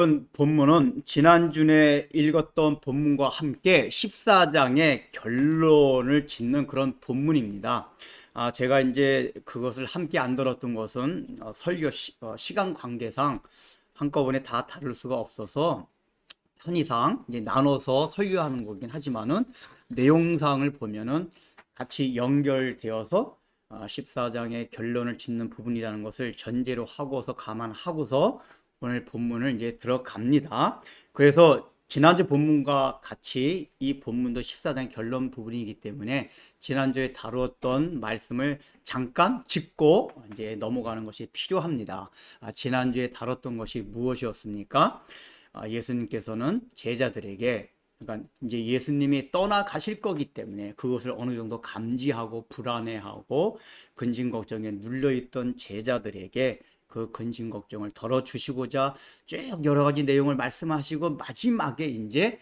이번 본문은 지난주에 읽었던 본문과 함께 14장의 결론을 짓는 그런 본문입니다. 제가 이제 그것을 함께 안 들었던 것은 설교 시간 관계상 한꺼번에 다 다룰 수가 없어서 편의상 이제 나눠서 설교하는 거긴 하지만은 내용상을 보면은 같이 연결되어서 14장의 결론을 짓는 부분이라는 것을 전제로 하고서 감안하고서 오늘 본문을 이제 들어갑니다. 그래서 지난주 본문과 같이 이 본문도 14장 결론 부분이기 때문에 지난주에 다루었던 말씀을 잠깐 짚고 이제 넘어가는 것이 필요합니다. 지난주에 다뤘던 것이 무엇이었습니까? 예수님께서는 제자들에게, 그러니까 이제 예수님이 떠나가실 거기 때문에 그것을 어느 정도 감지하고 불안해하고 근심 걱정에 눌려있던 제자들에게 그 근심 걱정을 덜어주시고자 쭉 여러 가지 내용을 말씀하시고 마지막에 이제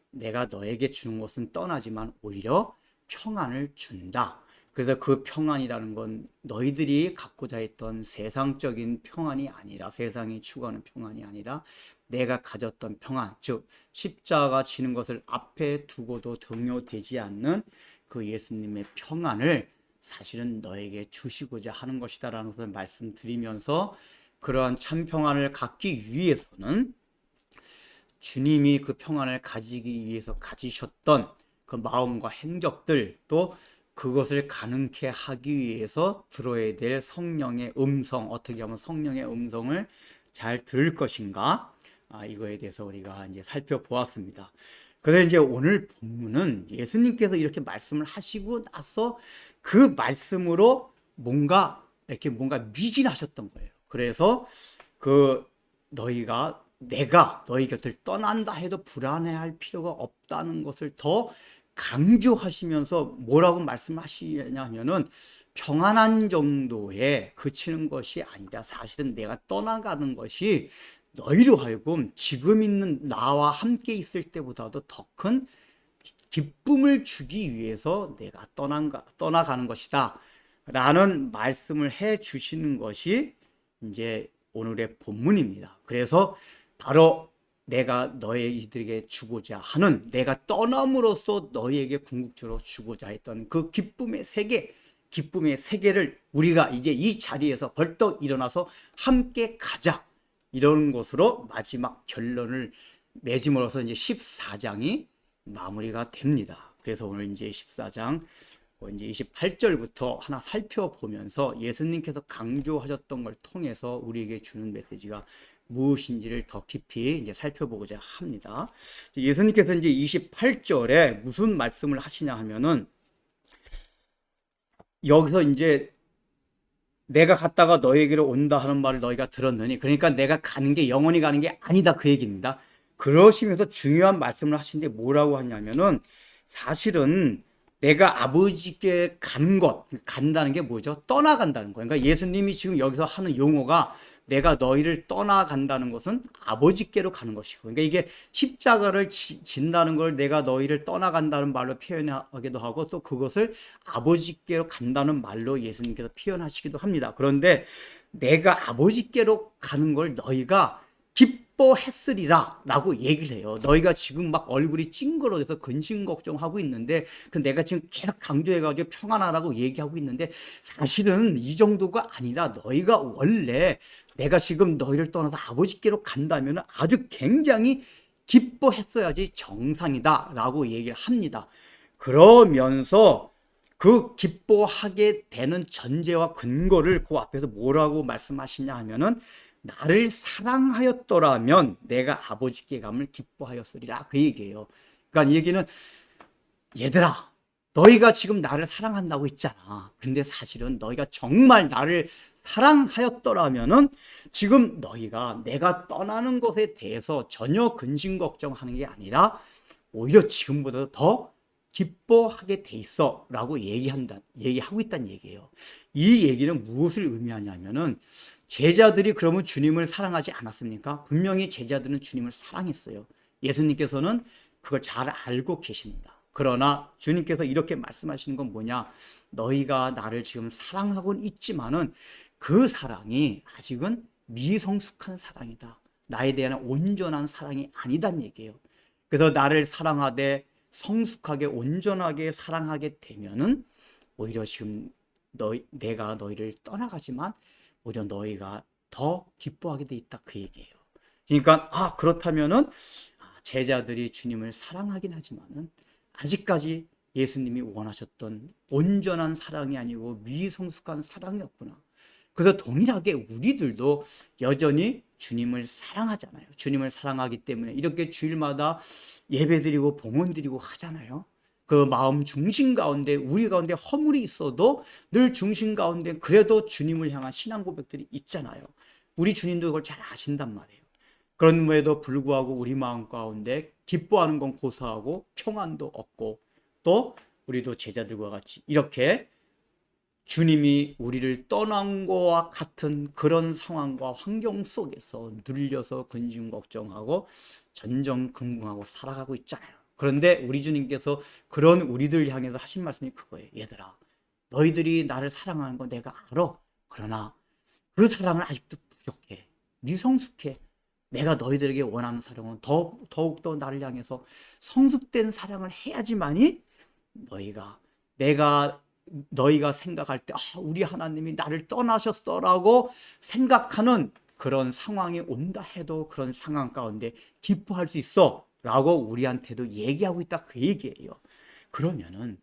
내가 너에게 주는 것은 떠나지만 오히려 평안을 준다. 그래서 그 평안이라는 건 너희들이 갖고자 했던 세상적인 평안이 아니라, 세상이 추구하는 평안이 아니라 내가 가졌던 평안, 즉 십자가 지는 것을 앞에 두고도 동요되지 않는 그 예수님의 평안을 사실은 너에게 주시고자 하는 것이다라는 것을 말씀드리면서, 그러한 참 평안을 갖기 위해서는 주님이 그 평안을 가지기 위해서 가지셨던 그 마음과 행적들, 또 그것을 가능케 하기 위해서 들어야 될 성령의 음성, 어떻게 하면 성령의 음성을 잘 들을 것인가, 이거에 대해서 우리가 이제 살펴보았습니다. 그래서 이제 오늘 본문은 예수님께서 이렇게 말씀을 하시고 나서 그 말씀으로 뭔가 미진하셨던 거예요. 그래서 내가 너희 곁을 떠난다 해도 불안해할 필요가 없다는 것을 더 강조하시면서 뭐라고 말씀하시냐면은, 평안한 정도에 그치는 것이 아니라 사실은 내가 떠나가는 것이 너희로 하여금 지금 있는 나와 함께 있을 때보다도 더 큰 기쁨을 주기 위해서 내가 떠나가는 것이다 라는 말씀을 해 주시는 것이 이제 오늘의 본문입니다. 그래서 바로 내가 너희들에게 주고자 하는, 내가 떠남으로써 너희에게 궁극적으로 주고자 했던 그 기쁨의 세계를 우리가 이제 이 자리에서 벌떡 일어나서 함께 가자, 이런 것으로 마지막 결론을 맺음으로써 이제 14장이 마무리가 됩니다. 그래서 오늘 이제 14장 이제 28절부터 하나 살펴보면서 예수님께서 강조하셨던 걸 통해서 우리에게 주는 메시지가 무엇인지를 더 깊이 이제 살펴보고자 합니다. 예수님께서 이제 28절에 무슨 말씀을 하시냐 하면은, 여기서 이제 내가 갔다가 너에게로 온다 하는 말을 너희가 들었느니, 그러니까 내가 가는 게 영원히 가는 게 아니다, 그 얘기입니다. 그러시면서 중요한 말씀을 하시는데 뭐라고 하냐면은, 사실은 내가 아버지께 간다는 게 뭐죠? 떠나간다는 거예요. 그러니까 예수님이 지금 여기서 하는 용어가, 내가 너희를 떠나간다는 것은 아버지께로 가는 것이고, 그러니까 이게 십자가를 진다는 걸 내가 너희를 떠나간다는 말로 표현하기도 하고, 또 그것을 아버지께로 간다는 말로 예수님께서 표현하시기도 합니다. 그런데 내가 아버지께로 가는 걸 너희가 기뻐했으리라 라고 얘기를 해요. 너희가 지금 막 얼굴이 찡그러져서 근심 걱정하고 있는데, 내가 지금 계속 강조해가지고 평안하라고 얘기하고 있는데, 사실은 이 정도가 아니라 너희가 원래 내가 지금 너희를 떠나서 아버지께로 간다면 아주 굉장히 기뻐했어야지 정상이다 라고 얘기를 합니다. 그러면서 그 기뻐하게 되는 전제와 근거를 그 앞에서 뭐라고 말씀하시냐 하면은, 나를 사랑하였더라면 내가 아버지께 감을 기뻐하였으리라, 그 얘기예요. 그러니까 이 얘기는, 얘들아, 너희가 지금 나를 사랑한다고 했잖아. 근데 사실은 너희가 정말 나를 사랑하였더라면은 지금 너희가 내가 떠나는 것에 대해서 전혀 근심 걱정하는 게 아니라 오히려 지금보다 더 기뻐하게 돼 있어 라고 얘기하고 있다는 얘기예요. 이 얘기는 무엇을 의미하냐면은, 제자들이 그러면 주님을 사랑하지 않았습니까? 분명히 제자들은 주님을 사랑했어요. 예수님께서는 그걸 잘 알고 계십니다. 그러나 주님께서 이렇게 말씀하시는 건 뭐냐? 너희가 나를 지금 사랑하고는 있지만은 그 사랑이 아직은 미성숙한 사랑이다. 나에 대한 온전한 사랑이 아니단 얘기예요. 그래서 나를 사랑하되 성숙하게 온전하게 사랑하게 되면은 오히려 지금 내가 너희를 떠나가지만 오히려 너희가 더 기뻐하게 돼 있다 그 얘기예요. 그러니까 그렇다면은 제자들이 주님을 사랑하긴 하지만은 아직까지 예수님이 원하셨던 온전한 사랑이 아니고 미성숙한 사랑이었구나. 그래서 동일하게 우리들도 여전히 주님을 사랑하잖아요. 주님을 사랑하기 때문에 이렇게 주일마다 예배드리고 봉헌드리고 하잖아요. 그 마음 중심 가운데 우리 가운데 허물이 있어도 늘 중심 가운데 그래도 주님을 향한 신앙 고백들이 있잖아요. 우리 주님도 그걸 잘 아신단 말이에요. 그런데도 불구하고 우리 마음 가운데 기뻐하는 건 고사하고 평안도 없고 또 우리도 제자들과 같이 이렇게 주님이 우리를 떠난 것과 같은 그런 상황과 환경 속에서 눌려서 근심 걱정하고 전전긍긍하고 살아가고 있잖아요. 그런데 우리 주님께서 그런 우리들 향해서 하신 말씀이 그거예요. 얘들아, 너희들이 나를 사랑하는 거 내가 알아. 그러나 그 사랑은 아직도 부족해. 미성숙해. 내가 너희들에게 원하는 사랑은 더욱더 나를 향해서 성숙된 사랑을 해야지만이 너희가 생각할 때 우리 하나님이 나를 떠나셨어라고 생각하는 그런 상황이 온다 해도 그런 상황 가운데 기뻐할 수 있어 라고 우리한테도 얘기하고 있다 그 얘기예요. 그러면은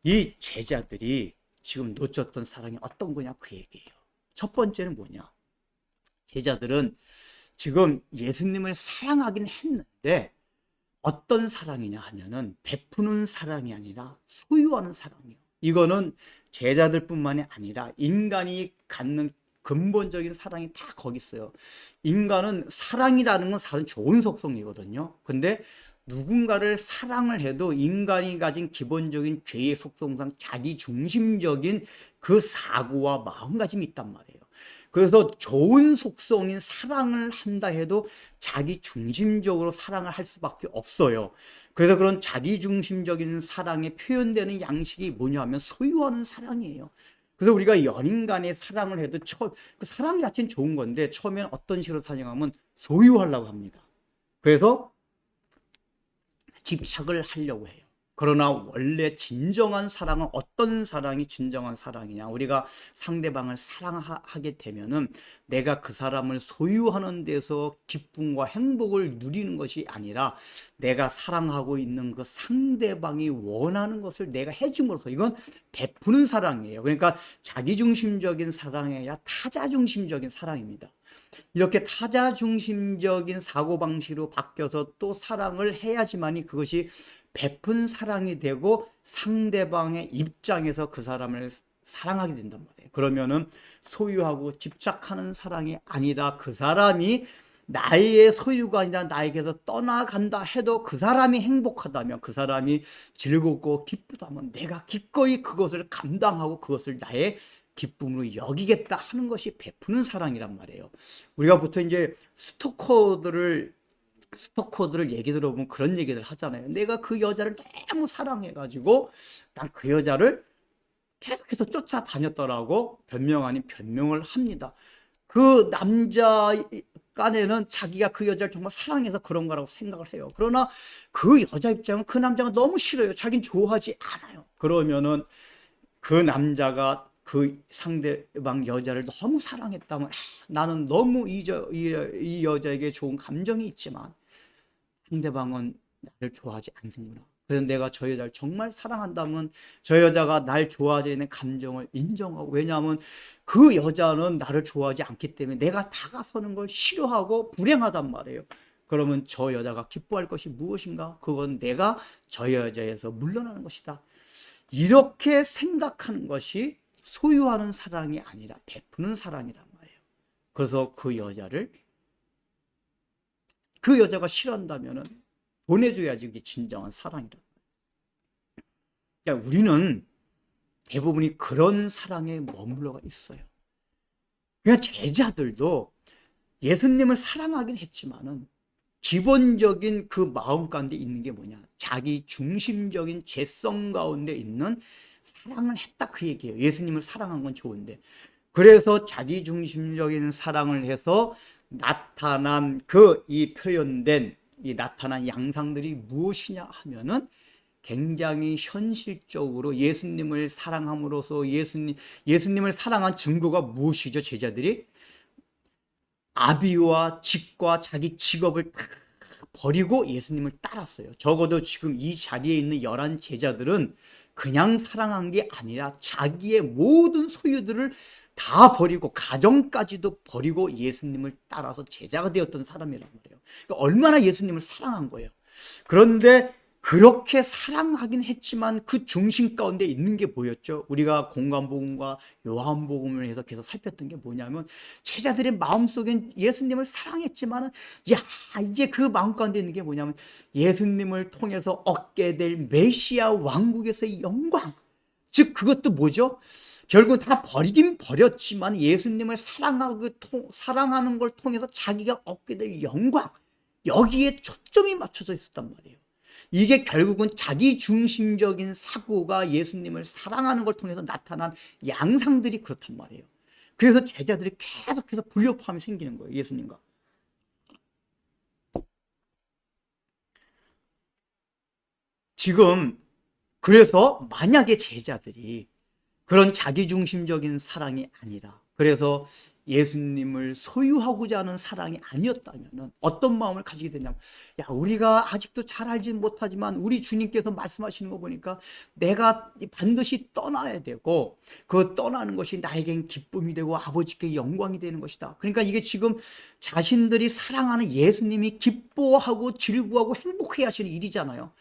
이 제자들이 지금 놓쳤던 사랑이 어떤 거냐 그 얘기예요. 첫 번째는 뭐냐, 제자들은 지금 예수님을 사랑하긴 했는데 어떤 사랑이냐 하면은 베푸는 사랑이 아니라 소유하는 사랑이에요. 이거는 제자들뿐만이 아니라 인간이 갖는 근본적인 사랑이 다 거기 있어요. 인간은 사랑이라는 건 사실 좋은 속성이거든요. 근데 누군가를 사랑을 해도 인간이 가진 기본적인 죄의 속성상 자기중심적인 그 사고와 마음가짐이 있단 말이에요. 그래서 좋은 속성인 사랑을 한다 해도 자기 중심적으로 사랑을 할 수밖에 없어요. 그래서 그런 자기 중심적인 사랑에 표현되는 양식이 뭐냐 하면 소유하는 사랑이에요. 그래서 우리가 연인 간의 사랑을 해도 그 사랑 자체는 좋은 건데 처음에는 어떤 식으로 사랑하면 소유하려고 합니다. 그래서 집착을 하려고 해요. 그러나 원래 진정한 사랑은 어떤 사랑이 진정한 사랑이냐, 우리가 상대방을 사랑하게 되면은 내가 그 사람을 소유하는 데서 기쁨과 행복을 누리는 것이 아니라 내가 사랑하고 있는 그 상대방이 원하는 것을 내가 해줌으로써 이건 베푸는 사랑이에요. 그러니까 자기중심적인 사랑이 아니라 타자중심적인 사랑입니다. 이렇게 타자중심적인 사고방식으로 바뀌어서 또 사랑을 해야지만이 그것이 베푼 사랑이 되고 상대방의 입장에서 그 사람을 사랑하게 된단 말이에요. 그러면은 소유하고 집착하는 사랑이 아니라 그 사람이 나의 소유가 아니라 나에게서 떠나간다 해도 그 사람이 행복하다면, 그 사람이 즐겁고 기쁘다면 내가 기꺼이 그것을 감당하고 그것을 나의 기쁨으로 여기겠다 하는 것이 베푸는 사랑이란 말이에요. 우리가 보통 이제 스토커들을 얘기 들어보면 그런 얘기들 하잖아요. 내가 그 여자를 너무 사랑해가지고 난 그 여자를 계속해서 쫓아다녔더라고 변명 아닌 변명을 합니다. 그 남자 깐에는 자기가 그 여자를 정말 사랑해서 그런 거라고 생각을 해요. 그러나 그 여자 입장은 그 남자가 너무 싫어요. 자긴 좋아하지 않아요. 그러면은 그 남자가 그 상대방 여자를 너무 사랑했다면 나는 너무 이 여자에게 좋은 감정이 있지만 상대방은 나를 좋아하지 않는구나. 그래서 내가 저 여자를 정말 사랑한다면 저 여자가 날 좋아하지 않는 감정을 인정하고, 왜냐하면 그 여자는 나를 좋아하지 않기 때문에 내가 다가서는 걸 싫어하고 불행하단 말이에요. 그러면 저 여자가 기뻐할 것이 무엇인가? 그건 내가 저 여자에서 물러나는 것이다. 이렇게 생각하는 것이 소유하는 사랑이 아니라 베푸는 사랑이란 말이에요. 그래서 그 여자가 싫어한다면은 보내줘야지 그게 진정한 사랑이다. 그러니까 우리는 대부분이 그런 사랑에 머물러가 있어요. 그러니까 제자들도 예수님을 사랑하긴 했지만은 기본적인 그 마음 가운데 있는 게 뭐냐? 자기 중심적인 죄성 가운데 있는 사랑을 했다 그 얘기예요. 예수님을 사랑한 건 좋은데. 그래서 자기 중심적인 사랑을 해서 나타난 이 표현된 이 나타난 양상들이 무엇이냐 하면은 굉장히 현실적으로 예수님을 사랑함으로써 예수님을 사랑한 증거가 무엇이죠? 제자들이 아비와 직과 자기 직업을 다 버리고 예수님을 따랐어요. 적어도 지금 이 자리에 있는 11 제자들은 그냥 사랑한 게 아니라 자기의 모든 소유들을 다 버리고 가정까지도 버리고 예수님을 따라서 제자가 되었던 사람이란 말이에요. 그러니까 얼마나 예수님을 사랑한 거예요. 그런데 그렇게 사랑하긴 했지만 그 중심 가운데 있는 게 뭐였죠? 우리가 공관복음과 요한복음을 해서 계속 살폈던 게 뭐냐면 제자들의 마음속엔 예수님을 사랑했지만 이제 그 마음 가운데 있는 게 뭐냐면 예수님을 통해서 얻게 될 메시아 왕국에서의 영광, 즉 그것도 뭐죠? 결국 다 버리긴 버렸지만 예수님을 사랑하는 걸 통해서 자기가 얻게 될 영광, 여기에 초점이 맞춰져 있었단 말이에요. 이게 결국은 자기 중심적인 사고가 예수님을 사랑하는 걸 통해서 나타난 양상들이 그렇단 말이에요. 그래서 제자들이 계속해서 불협화음이 생기는 거예요. 예수님과. 지금 그래서 만약에 제자들이 그런 자기중심적인 사랑이 아니라 그래서 예수님을 소유하고자 하는 사랑이 아니었다면 어떤 마음을 가지게 되냐면 우리가 아직도 잘 알지 못하지만 우리 주님께서 말씀하시는 거 보니까 내가 반드시 떠나야 되고 그 떠나는 것이 나에겐 기쁨이 되고 아버지께 영광이 되는 것이다. 그러니까 이게 지금 자신들이 사랑하는 예수님이 기뻐하고 즐거워하고 행복해 하시는 일이잖아요.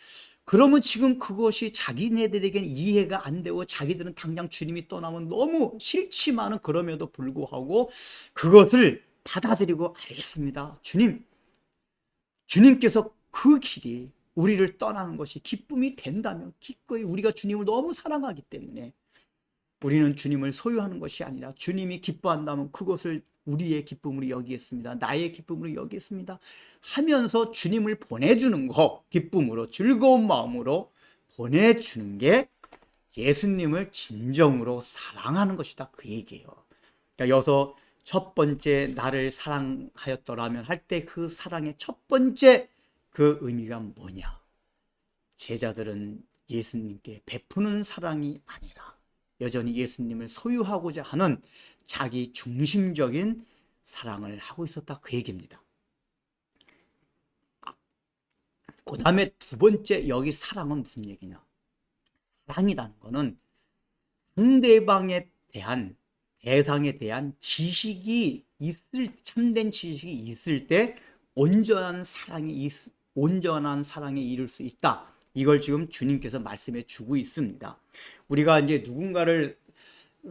그러면 지금 그것이 자기네들에게는 이해가 안 되고 자기들은 당장 주님이 떠나면 너무 싫지만은 그럼에도 불구하고 그것을 받아들이고 알겠습니다. 주님께서 그 길이 우리를 떠나는 것이 기쁨이 된다면 기꺼이 우리가 주님을 너무 사랑하기 때문에 우리는 주님을 소유하는 것이 아니라 주님이 기뻐한다면 그것을 우리의 기쁨으로 여기겠습니다. 나의 기쁨으로 여기겠습니다. 하면서 주님을 보내주는 거, 기쁨으로 즐거운 마음으로 보내주는 게 예수님을 진정으로 사랑하는 것이다. 그 얘기예요. 그러니까 여기서 첫 번째 나를 사랑하였더라면 할 때 그 사랑의 첫 번째 그 의미가 뭐냐? 제자들은 예수님께 베푸는 사랑이 아니라 여전히 예수님을 소유하고자 하는 자기 중심적인 사랑을 하고 있었다. 그 얘기입니다. 그 다음에 두 번째 여기 사랑은 무슨 얘기냐? 사랑이라는 거는 상대방에 대한 대상에 대한 지식이 참된 지식이 있을 때 온전한 사랑에 이를 수 있다. 이걸 지금 주님께서 말씀해 주고 있습니다. 우리가 이제 누군가를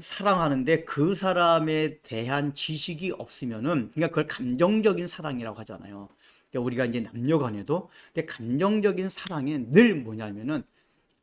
사랑하는데 그 사람에 대한 지식이 없으면은 그러니까 그걸 감정적인 사랑이라고 하잖아요. 그러니까 우리가 이제 남녀 간에도 근데 감정적인 사랑에 늘 뭐냐면은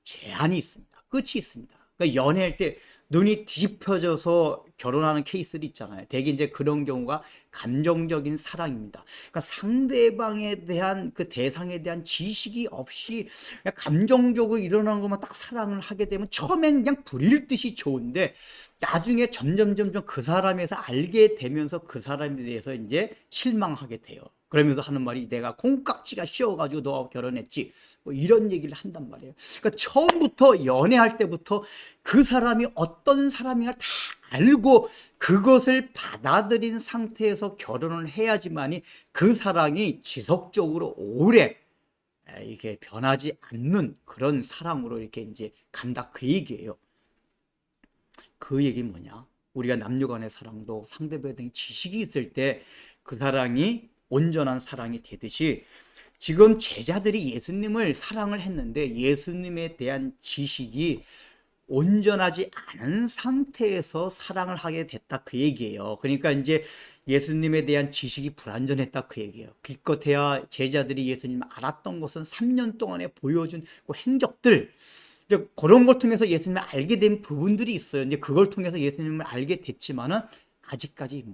제한이 있습니다. 끝이 있습니다. 그러니까 연애할 때 눈이 뒤집혀져서 결혼하는 케이스들이 있잖아요. 대개 이제 그런 경우가 감정적인 사랑입니다. 그러니까 상대방에 대한 그 대상에 대한 지식이 없이 그냥 감정적으로 일어나는 것만 딱 사랑을 하게 되면 처음엔 그냥 불일 듯이 좋은데 나중에 점점 그 사람에서 알게 되면서 그 사람에 대해서 이제 실망하게 돼요. 그러면서 하는 말이 내가 콩깍지가 씌워가지고 너하고 결혼했지 뭐 이런 얘기를 한단 말이에요. 그러니까 처음부터 연애할 때부터 그 사람이 어떤 사람인가 다 알고 그것을 받아들인 상태에서 결혼을 해야지만이 그 사랑이 지속적으로 오래 이게 변하지 않는 그런 사랑으로 이렇게 이제 간다. 그 얘기예요. 그 얘기 뭐냐? 우리가 남녀 간의 사랑도 상대방에 대한 지식이 있을 때 그 사랑이 온전한 사랑이 되듯이 지금 제자들이 예수님을 사랑을 했는데 예수님에 대한 지식이 온전하지 않은 상태에서 사랑을 하게 됐다. 그 얘기예요. 그러니까 이제 예수님에 대한 지식이 불완전했다. 그 얘기예요. 기껏해야 제자들이 예수님을 알았던 것은 3년 동안에 보여준 그 행적들, 이제 그런 걸 통해서 예수님을 알게 된 부분들이 있어요. 이제 그걸 통해서 예수님을 알게 됐지만은 아직까지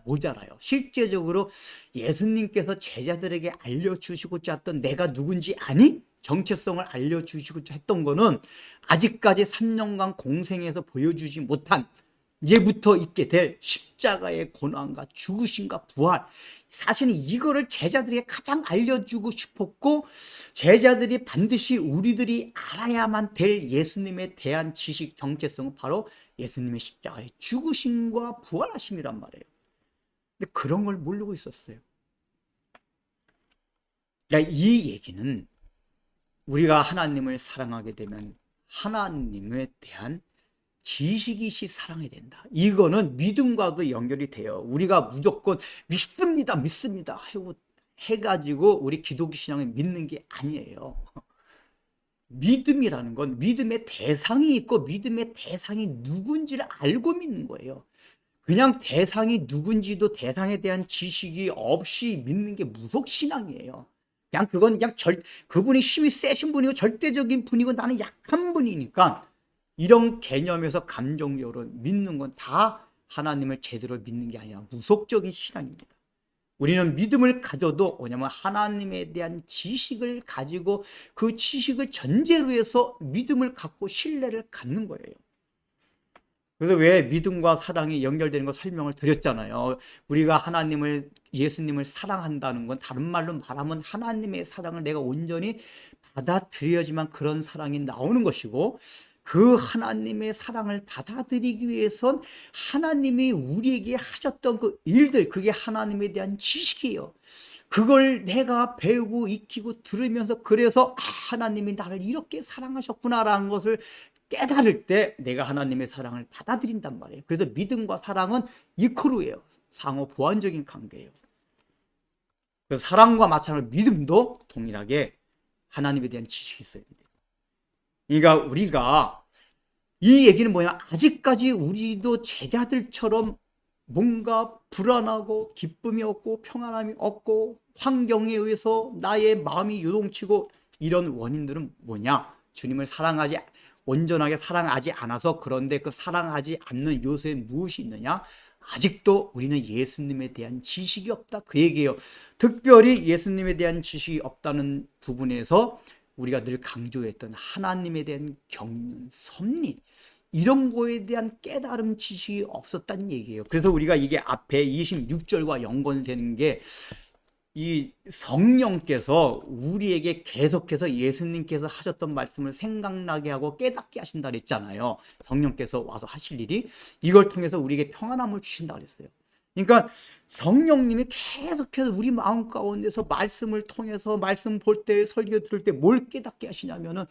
모자라요. 실제적으로 예수님께서 제자들에게 알려주시고자 했던 내가 누군지 아니? 정체성을 알려주시고자 했던 거는 아직까지 3년간 공생에서 보여주지 못한 이제부터 있게 될 십자가의 고난과 죽으심과 부활, 사실은 이거를 제자들에게 가장 알려주고 싶었고, 제자들이 반드시 우리들이 알아야만 될 예수님에 대한 지식 정체성은 바로 예수님의 십자가의 죽으심과 부활하심이란 말이에요. 근데 그런 걸 모르고 있었어요. 그러니까 이 얘기는 우리가 하나님을 사랑하게 되면 하나님에 대한 지식이시 사랑이 된다. 이거는 믿음과도 연결이 돼요. 우리가 무조건 믿습니다, 믿습니다 해가지고 우리 기독교 신앙을 믿는 게 아니에요. 믿음이라는 건 믿음의 대상이 있고 믿음의 대상이 누군지를 알고 믿는 거예요. 그냥 대상이 누군지도 대상에 대한 지식이 없이 믿는 게 무속신앙이에요. 그냥 그건 그냥 그분이 힘이 세신 분이고 절대적인 분이고 나는 약한 분이니까 이런 개념에서 감정적으로 믿는 건 다 하나님을 제대로 믿는 게 아니라 무속적인 신앙입니다. 우리는 믿음을 가져도 뭐냐면 하나님에 대한 지식을 가지고 그 지식을 전제로 해서 믿음을 갖고 신뢰를 갖는 거예요. 그래서 왜 믿음과 사랑이 연결되는 거 설명을 드렸잖아요. 우리가 하나님을, 예수님을 사랑한다는 건 다른 말로 말하면 하나님의 사랑을 내가 온전히 받아들여야지만 그런 사랑이 나오는 것이고, 그 하나님의 사랑을 받아들이기 위해선 하나님이 우리에게 하셨던 그 일들, 그게 하나님에 대한 지식이에요. 그걸 내가 배우고 익히고 들으면서 그래서 하나님이 나를 이렇게 사랑하셨구나라는 것을 깨달을 때 내가 하나님의 사랑을 받아들인단 말이에요. 그래서 믿음과 사랑은 이코르예요. 상호 보완적인 관계예요. 그래서 사랑과 마찬가지로 믿음도 동일하게 하나님에 대한 지식이 있어야 돼요. 그러니까 우리가 이 얘기는 뭐냐, 아직까지 우리도 제자들처럼 뭔가 불안하고 기쁨이 없고 평안함이 없고 환경에 의해서 나의 마음이 요동치고 이런 원인들은 뭐냐, 주님을 온전하게 사랑하지 않아서. 그런데 그 사랑하지 않는 요소에 무엇이 있느냐, 아직도 우리는 예수님에 대한 지식이 없다, 그 얘기예요. 특별히 예수님에 대한 지식이 없다는 부분에서 우리가 늘 강조했던 하나님에 대한 경륜, 섭리, 이런 거에 대한 깨달음, 지식이 없었다는 얘기예요. 그래서 우리가 이게 앞에 26절과 연관되는 게, 이 성령께서 우리에게 계속해서 예수님께서 하셨던 말씀을 생각나게 하고 깨닫게 하신다 그랬잖아요. 성령께서 와서 하실 일이 이걸 통해서 우리에게 평안함을 주신다 그랬어요. 그러니까 성령님이 계속해서 우리 마음 가운데서 말씀을 통해서 말씀 볼 때, 설교 들을 때 뭘 깨닫게 하시냐면은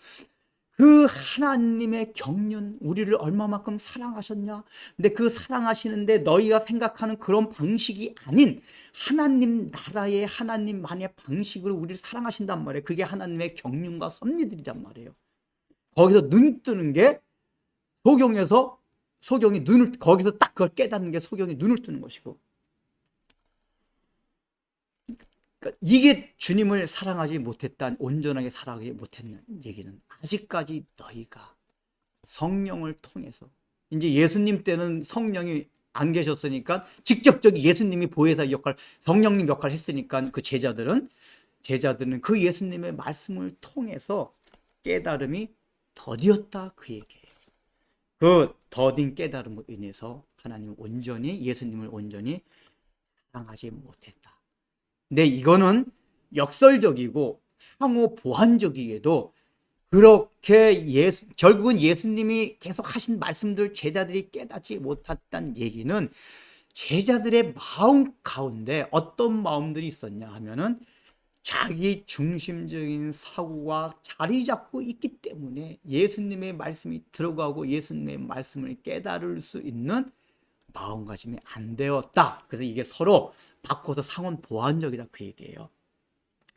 그 하나님의 경륜, 우리를 얼마만큼 사랑하셨냐. 근데 그 사랑하시는데 너희가 생각하는 그런 방식이 아닌 하나님 나라의 하나님만의 방식으로 우리를 사랑하신단 말이에요. 그게 하나님의 경륜과 섭리들이란 말이에요. 거기서 눈 뜨는 게 소경이 눈을, 거기서 딱 그걸 깨닫는 게 소경이 눈을 뜨는 것이고, 그러니까 이게 주님을 사랑하지 못했다, 온전하게 사랑하지 못했는 얘기는 아직까지 너희가 성령을 통해서, 이제 예수님 때는 성령이 안 계셨으니까 직접적인 예수님이 보혜사 역할, 성령님 역할을 했으니까 그 제자들은 그 예수님의 말씀을 통해서 깨달음이 더디었다, 그 얘기예요. 그 더딘 깨달음으로 인해서 예수님을 온전히 사랑하지 못했다. 근데 이거는 역설적이고 상호 보완적이게도 그렇게 결국은 예수님이 계속 하신 말씀들 제자들이 깨닫지 못했다는 얘기는 제자들의 마음 가운데 어떤 마음들이 있었냐 하면은 자기 중심적인 사고가 자리 잡고 있기 때문에 예수님의 말씀이 들어가고 예수님의 말씀을 깨달을 수 있는 마음가짐이 안 되었다. 그래서 이게 서로 바꿔서 상호 보완적이다, 그 얘기예요.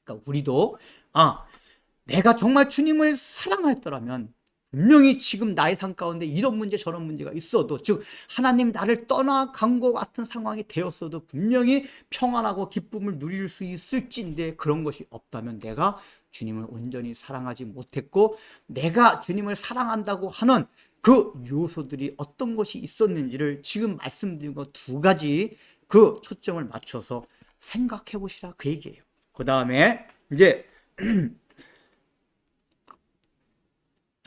그러니까 우리도 내가 정말 주님을 사랑했더라면 분명히 지금 나의 삶 가운데 이런 문제 저런 문제가 있어도, 즉 하나님 나를 떠나간 것 같은 상황이 되었어도 분명히 평안하고 기쁨을 누릴 수 있을진데 그런 것이 없다면 내가 주님을 온전히 사랑하지 못했고, 내가 주님을 사랑한다고 하는 그 요소들이 어떤 것이 있었는지를 지금 말씀드린 것 두 가지 그 초점을 맞춰서 생각해 보시라, 그 얘기예요. 그 다음에 이제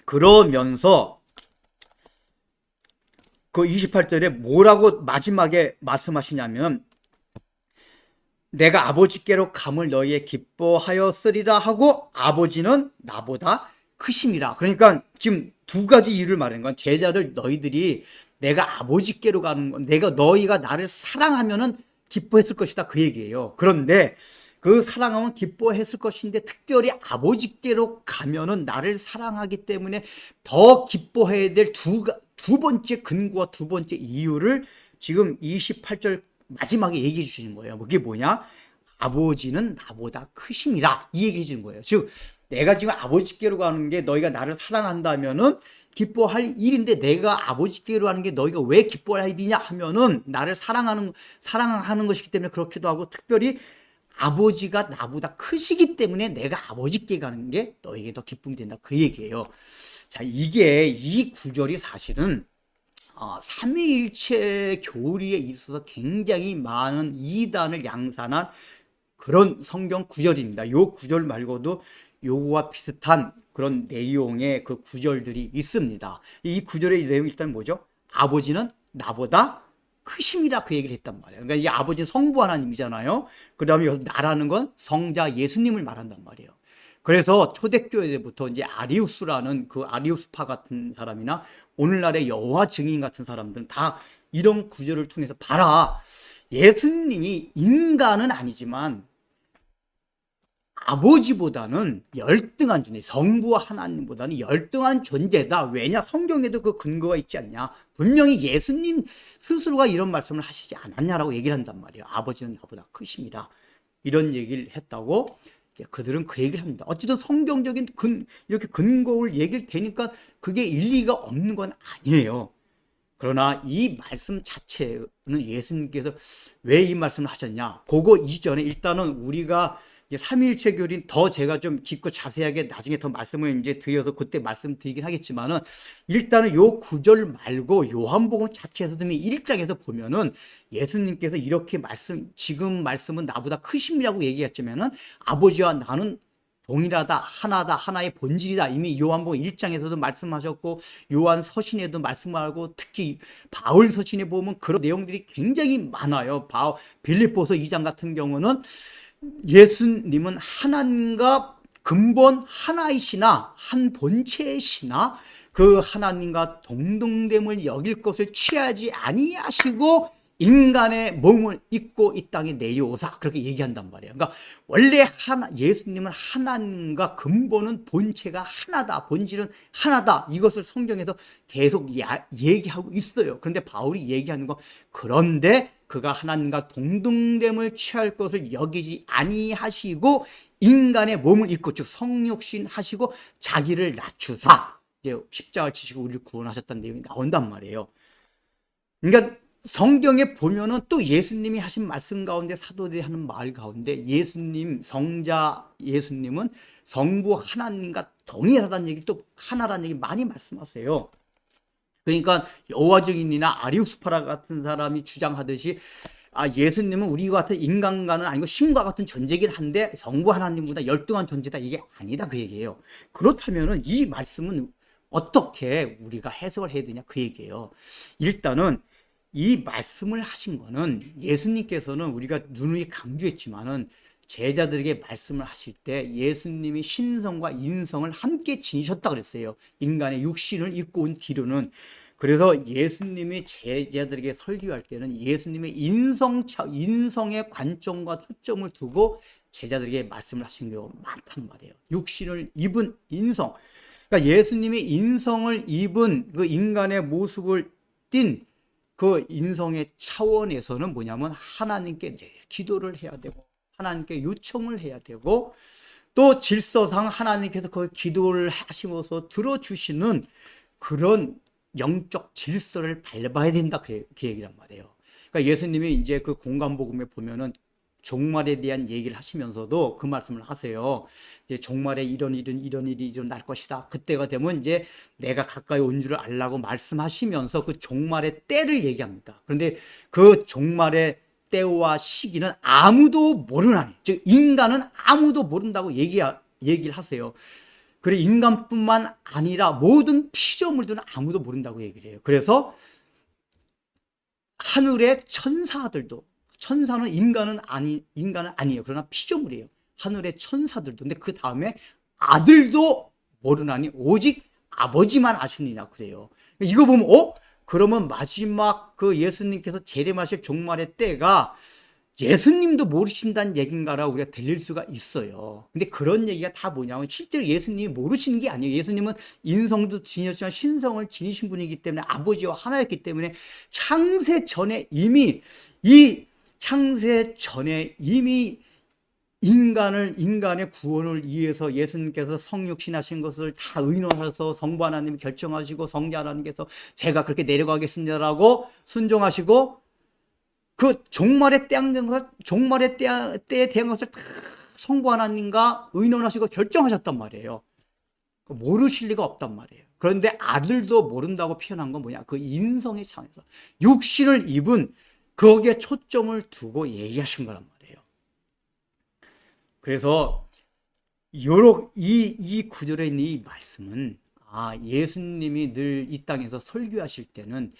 그러면서 그 28절에 뭐라고 마지막에 말씀하시냐면, 내가 아버지께로 감을 너희에 기뻐하였으리라 하고 아버지는 나보다 크심이라. 그러니까 지금 두 가지 이유를 말하는 건 제자들 너희들이 내가 아버지께로 가는 건 내가 너희가 나를 사랑하면은 기뻐했을 것이다 그 얘기예요. 그런데 그 사랑하면 기뻐했을 것인데 특별히 아버지께로 가면은 나를 사랑하기 때문에 더 기뻐해야 될 두 번째 근거와 두 번째 이유를 지금 28절 마지막에 얘기해 주시는 거예요. 그게 뭐냐? 아버지는 나보다 크심이라 이 얘기해 주는 거예요. 즉 내가 지금 아버지께로 가는 게 너희가 나를 사랑한다면은 기뻐할 일인데 내가 아버지께로 하는 게 너희가 왜 기뻐할 일이냐 하면은 나를 사랑하는 것이기 때문에 그렇기도 하고 특별히 아버지가 나보다 크시기 때문에 내가 아버지께 가는 게 너에게 더 기쁨이 된다 그 얘기예요. 자, 이게 이 구절이 사실은 삼위일체 교리에 있어서 굉장히 많은 이단을 양산한 그런 성경 구절입니다. 이 구절 말고도 요거와 비슷한 그런 내용의 그 구절들이 있습니다. 이 구절의 내용이 일단 뭐죠? 아버지는 나보다 크심이라 그 얘기를 했단 말이에요. 그러니까 이 아버지는 성부 하나님이잖아요. 그 다음에 여기서 나라는 건 성자 예수님을 말한단 말이에요. 그래서 초대교회 때부터 이제 아리우스라는 그 아리우스파 같은 사람이나 오늘날의 여호와 증인 같은 사람들은 다 이런 구절을 통해서 봐라. 예수님이 인간은 아니지만 아버지보다는 열등한 존재, 성부와 하나님보다는 열등한 존재다. 왜냐? 성경에도 그 근거가 있지 않냐? 분명히 예수님 스스로가 이런 말씀을 하시지 않았냐라고 얘기를 한단 말이에요. 아버지는 나보다 크십니다. 이런 얘기를 했다고 이제 그들은 그 얘기를 합니다. 어쨌든 성경적인 이렇게 근거를 얘기를 대니까 그게 일리가 없는 건 아니에요. 그러나 이 말씀 자체는 예수님께서 왜 이 말씀을 하셨냐? 그거 이전에 일단은 우리가 이제 삼위일체 교리는 더 제가 좀 깊고 자세하게 나중에 더 말씀을 이제 드려서 그때 말씀드리긴 하겠지만은 일단은 요 구절 말고 요한복음 자체에서도 1장에서 보면은 예수님께서 이렇게 지금 말씀은 나보다 크심이라고 얘기했지만은 아버지와 나는 동일하다, 하나다, 하나의 본질이다. 이미 요한복음 1장에서도 말씀하셨고 요한 서신에도 말씀하고 특히 바울 서신에 보면 그런 내용들이 굉장히 많아요. 빌립보서 2장 같은 경우는 예수님은 하나님과 근본 하나이시나 한 본체이시나 그 하나님과 동등됨을 여길 것을 취하지 아니하시고 인간의 몸을 입고 이 땅에 내려오사 그렇게 얘기한단 말이에요. 그러니까 원래 예수님은 하나님과 근본은 본체가 하나다, 본질은 하나다. 이것을 성경에서 계속 얘기하고 있어요. 그런데 바울이 얘기하는 건 그런데 그가 하나님과 동등됨을 취할 것을 여기지 아니하시고 인간의 몸을 입고 즉 성육신 하시고 자기를 낮추사 이제 십자가를 지시고 우리를 구원하셨다는 내용이 나온단 말이에요. 그러니까 성경에 보면은 또 예수님이 하신 말씀 가운데 사도들이 하는 말 가운데 성자 예수님은 성부 하나님과 동일하다는 얘기 또 하나라는 얘기 많이 말씀하세요. 그러니까 여호와 증인이나 아리우스파라 같은 사람이 주장하듯이 예수님은 우리와 같은 인간과는 아니고 신과 같은 존재긴 한데 성부 하나님보다 열등한 존재다 이게 아니다 그 얘기예요. 그렇다면은 이 말씀은 어떻게 우리가 해석을 해야 되냐 그 얘기예요. 일단은 이 말씀을 하신 거는 예수님께서는 우리가 누누이 강조했지만은 제자들에게 말씀을 하실 때 예수님이 신성과 인성을 함께 지니셨다 그랬어요. 인간의 육신을 입고 온 뒤로는. 그래서 예수님이 제자들에게 설교할 때는 예수님의 인성의 관점과 초점을 두고 제자들에게 말씀을 하신 경우가 많단 말이에요. 육신을 입은 인성. 그러니까 예수님이 인성을 입은 그 인간의 모습을 띤 그 인성의 차원에서는 뭐냐면 하나님께 기도를 해야 되고 하나님께 요청을 해야 되고 또 질서상 하나님께서 그 기도를 하시면서 들어주시는 그런 영적 질서를 밟아야 된다 그 얘기란 말이에요. 그러니까 예수님이 이제 그 공간복음에 보면은 종말에 대한 얘기를 하시면서도 그 말씀을 하세요. 이제 종말에 이런 일이 일어날 것이다. 그때가 되면 이제 내가 가까이 온 줄을 알라고 말씀하시면서 그 종말의 때를 얘기합니다. 그런데 그 종말의 때와 시기는 아무도 모르나니, 즉 인간은 아무도 모른다고 얘기를 하세요. 그래 인간뿐만 아니라 모든 피조물들은 아무도 모른다고 얘기를 해요. 그래서 하늘의 천사들도 천사는 인간은 아니에요. 그러나 피조물이에요. 하늘의 천사들도. 근데 그 다음에 아들도 모르나니 오직 아버지만 아시느니라 그래요. 이거 보면 그러면 마지막 그 예수님께서 재림하실 종말의 때가 예수님도 모르신다는 얘기인가라 우리가 들릴 수가 있어요. 근데 그런 얘기가 다 뭐냐면 실제로 예수님이 모르시는 게 아니에요. 예수님은 인성도 지니셨지만 신성을 지니신 분이기 때문에 아버지와 하나였기 때문에 창세 전에 이미 인간의 구원을 위해서 예수님께서 성육신하신 것을 다 의논하셔서 성부 하나님이 결정하시고 성자 하나님께서 제가 그렇게 내려가겠습니다라고 순종하시고 그 종말의 때에 대한 것을 다 성부 하나님과 의논하시고 결정하셨단 말이에요. 모르실 리가 없단 말이에요. 그런데 아들도 모른다고 표현한 건 뭐냐? 그 인성의 차원에서 육신을 입은 거기에 초점을 두고 얘기하신 거란 말이에요. 그래서 이 구절에 있는 이 말씀은 예수님이 늘 이 땅에서 설교하실 때는